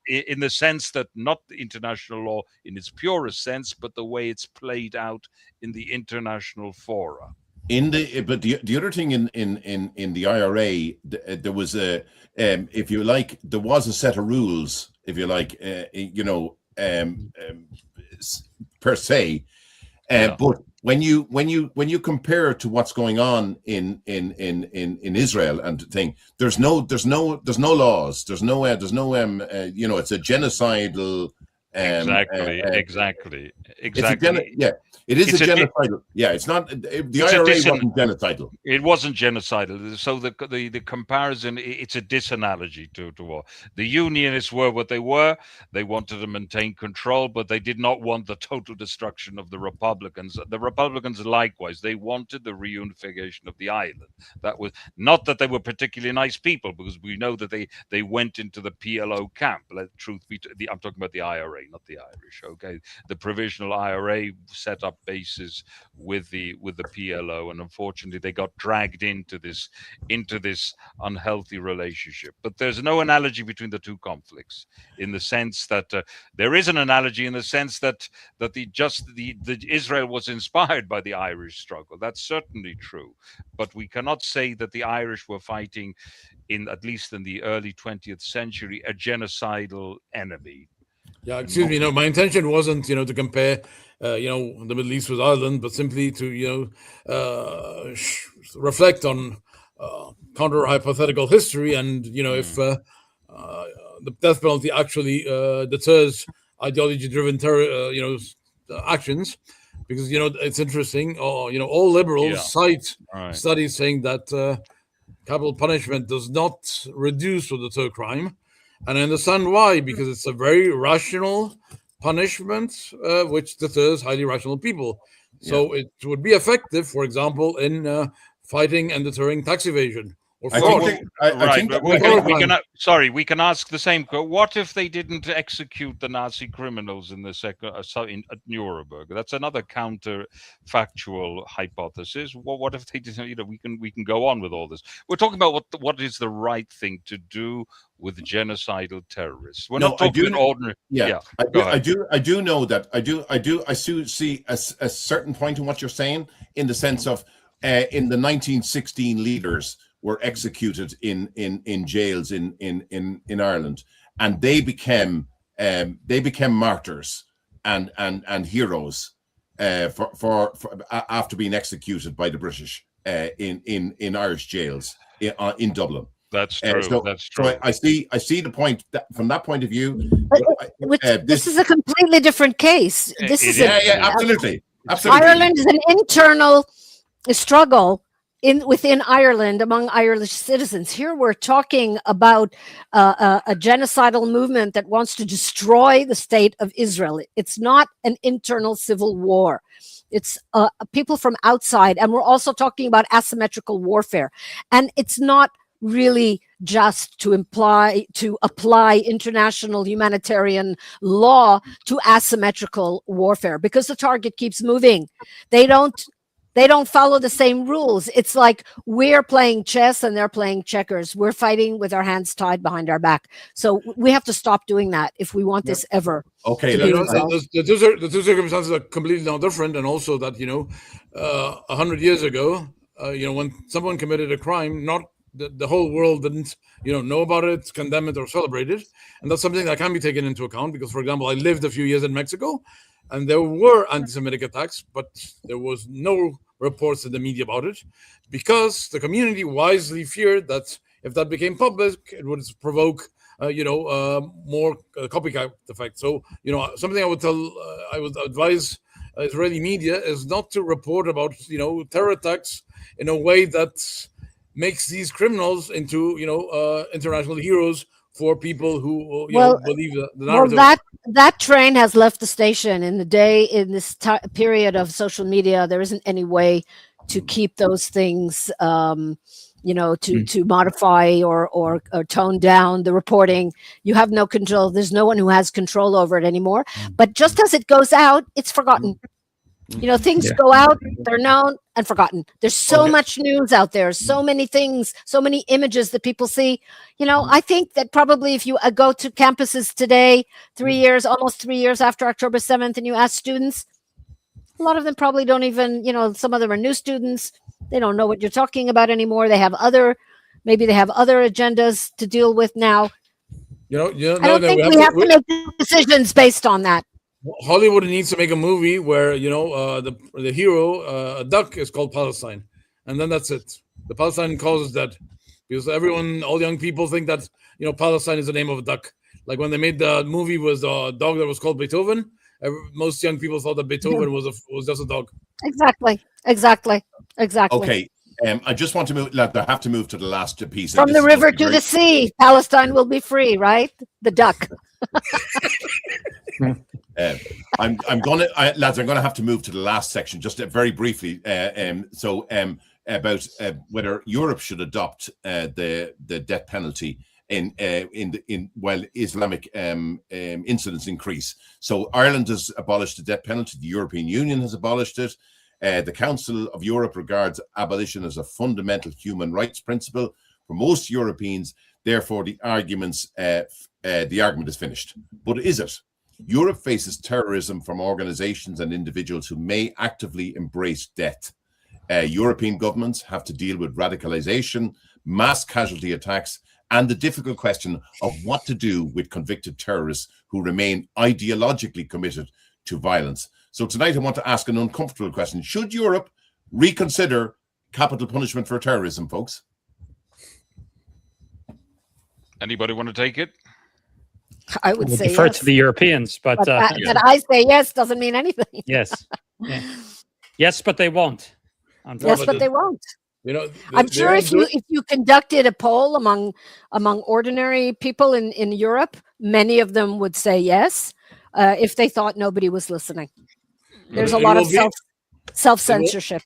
in the sense that not the international law in its purest sense, but the way it's played out in the international fora. But the other thing in the IRA, there was if you like, there was a set of rules, if you like, per se, but when you compare it to what's going on in Israel and thing, there's no laws, there's no it's a genocidal. Exactly. It is a genocidal. It's not. The IRA wasn't genocidal. It wasn't genocidal. So the comparison, it's a disanalogy to war. The Unionists were what they were. They wanted to maintain control, but they did not want the total destruction of the Republicans. The Republicans likewise. They wanted the reunification of the island. That was not that they were particularly nice people, because we know that they went into the PLO camp. Truth be told, I'm talking about the IRA, not the Irish. Okay, the provisional IRA set up bases with the PLO, and unfortunately they got dragged into this unhealthy relationship. But there's no analogy between the two conflicts, in the sense that there is an analogy in the sense that the Israel was inspired by the Irish struggle. That's certainly true, but we cannot say that the Irish were fighting, at least in the early 20th century, a genocidal enemy. Yeah, excuse me. My intention wasn't, to compare, the Middle East with Ireland, but simply to, reflect on counter hypothetical history, and if the death penalty actually deters ideology-driven terror, actions, because it's interesting. All liberals cite studies saying that capital punishment does not reduce or deter crime. And I understand why, because it's a very rational punishment, which deters highly rational people. So it would be effective, for example, in fighting and deterring tax evasion or fraud. We can ask the same. What if they didn't execute the Nazi criminals in at Nuremberg? That's another counterfactual hypothesis. What if they didn't? We can go on with all this. We're talking about what is the right thing to do with genocidal terrorists. We're not talking ordinary. I do know that. I do see a certain point in what you're saying, in the sense of in the 1916 leaders were executed in jails in Ireland, and they became martyrs and heroes for after being executed by the British in Irish jails in Dublin. That's true. That's true. So I see the point from that point of view. This is a completely different case. Absolutely. Ireland is an internal struggle within Ireland among Irish citizens. Here we're talking about a genocidal movement that wants to destroy the state of Israel. It's not an internal civil war. It's people from outside, and we're also talking about asymmetrical warfare. And it's not really just to apply international humanitarian law to asymmetrical warfare, because the target keeps moving. They don't follow the same rules. It's like we're playing chess and they're playing checkers. We're fighting with our hands tied behind our back. So we have to stop doing that if we want this ever. Okay. The two circumstances are completely now different, and also that 100 years ago, when someone committed a crime, not the whole world didn't know about it, condemn it, or celebrate it, and that's something that can be taken into account. Because, for example, I lived a few years in Mexico, and there were anti-Semitic attacks, but there was no reports in the media about it, because the community wisely feared that if that became public, it would provoke, more copycat effect. So, something I would advise Israeli media is not to report about, terror attacks in a way that makes these criminals into, international heroes for people who, believe the narrative. Well, that train has left the station. In this period of social media, there isn't any way to keep those things, to modify or tone down the reporting. You have no control. There's no one who has control over it anymore. But just as it goes out, it's forgotten. Things go out, they're known and forgotten. There's so much news out there, so many things, so many images that people see. I think that probably if you go to campuses today, almost 3 years after October 7th, and you ask students, a lot of them probably don't even, some of them are new students. They don't know what you're talking about anymore. Maybe they have other agendas to deal with now. I don't think we have to make decisions based on that. Hollywood needs to make a movie where the hero, a duck, is called Palestine, and then that's it. The Palestine cause is dead, because all young people think that Palestine is the name of a duck. Like when they made the movie with a dog that was called Beethoven, most young people thought that Beethoven was just a dog. Exactly. Okay. I just want to move. I have to move to the last piece. From the river to the sea, Palestine will be free, right? The duck. I'm gonna have to move to the last section just very briefly. About whether Europe should adopt the death penalty while Islamic incidents increase. So Ireland has abolished the death penalty. The European Union has abolished it. The Council of Europe regards abolition as a fundamental human rights principle for most Europeans. Therefore, the argument is finished. But is it? Europe faces terrorism from organizations and individuals who may actively embrace death. European governments have to deal with radicalization, mass casualty attacks, and the difficult question of what to do with convicted terrorists who remain ideologically committed to violence. So tonight I want to ask an uncomfortable question. Should Europe reconsider capital punishment for terrorism, folks? Anybody want to take it? I would say defer yes to the Europeans, but that I say yes doesn't mean anything. Yes, yes, but they won't. Yes, but they won't. I'm sure if you conducted a poll among ordinary people in Europe, many of them would say yes, if they thought nobody was listening. There's a lot of self-censorship.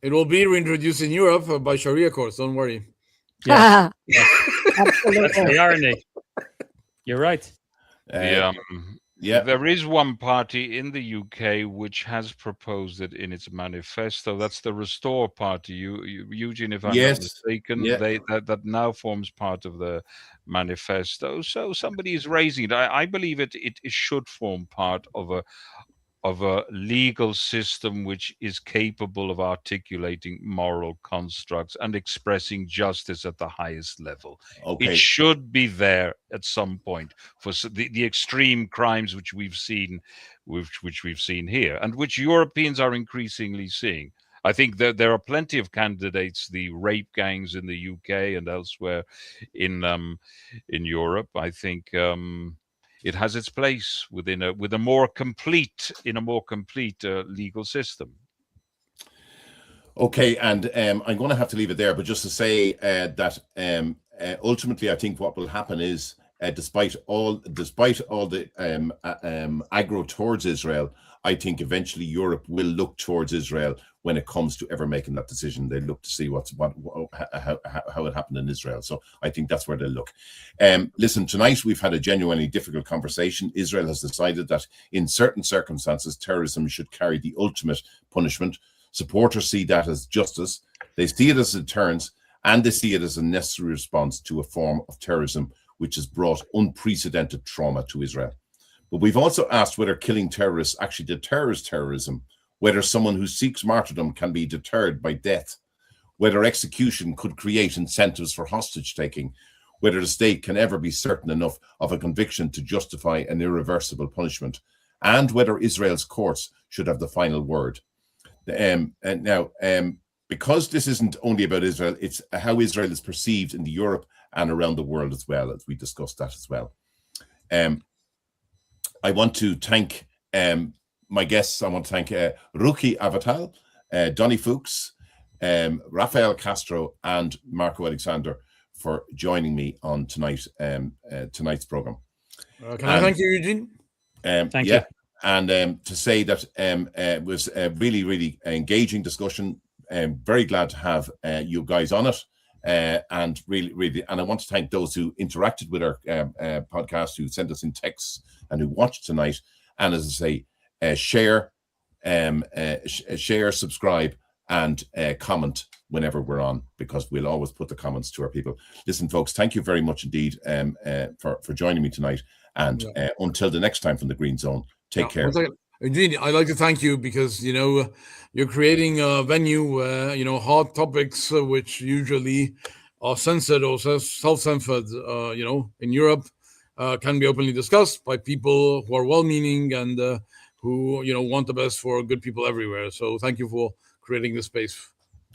It will be reintroduced in Europe by Sharia courts. Don't worry. Yes. Absolutely. That's the irony. You're right. There is one party in the UK which has proposed it in its manifesto. That's the Restore Party. Eugene, if I'm not mistaken, that now forms part of the manifesto. So somebody is raising it. I believe it should form part of a legal system which is capable of articulating moral constructs and expressing justice at the highest level. Okay. It should be there at some point for the extreme crimes which we've seen here, and which Europeans are increasingly seeing. I think that there are plenty of candidates, the rape gangs in the UK and elsewhere in Europe. I think it has its place within a more complete legal system. Okay, and I'm going to have to leave it there, but just to say that ultimately, I think what will happen is, despite all the aggro towards Israel, I think eventually Europe will look towards Israel when it comes to ever making that decision. They look to see how it happened in Israel. So I think that's where they'll look. Listen, tonight we've had a genuinely difficult conversation. Israel has decided that in certain circumstances, terrorism should carry the ultimate punishment. Supporters see that as justice. They see it as a deterrence, and they see it as a necessary response to a form of terrorism which has brought unprecedented trauma to Israel. But we've also asked whether killing terrorists actually deters terrorism, whether someone who seeks martyrdom can be deterred by death, whether execution could create incentives for hostage-taking, whether the state can ever be certain enough of a conviction to justify an irreversible punishment, and whether Israel's courts should have the final word. And now, because this isn't only about Israel, it's how Israel is perceived in Europe and around the world as well, as we discussed that as well. I want to thank my guests. I want to thank Ruchi Avital, Donny Fuchs, Rafael Castro, and Marco Alexander for joining me on tonight's program. Can I thank you, Eugene? Thank you. And to say that it was a really, really engaging discussion. Very glad to have you guys on it. And really, really, and I want to thank those who interacted with our podcast, who sent us in texts and who watched tonight. And as I say, share, subscribe, and comment whenever we're on, because we'll always put the comments to our people. Listen, folks, thank you very much indeed for joining me tonight. And until the next time from the Green Zone, take care. Eugene, I'd like to thank you because, you're creating a venue where, hard topics which usually are censored or self-censored, in Europe, can be openly discussed by people who are well-meaning and who, want the best for good people everywhere. So thank you for creating this space.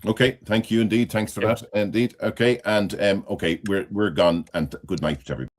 Okay, thank you indeed. Thanks for that. Indeed. Okay, and okay, we're gone, and good night to everybody.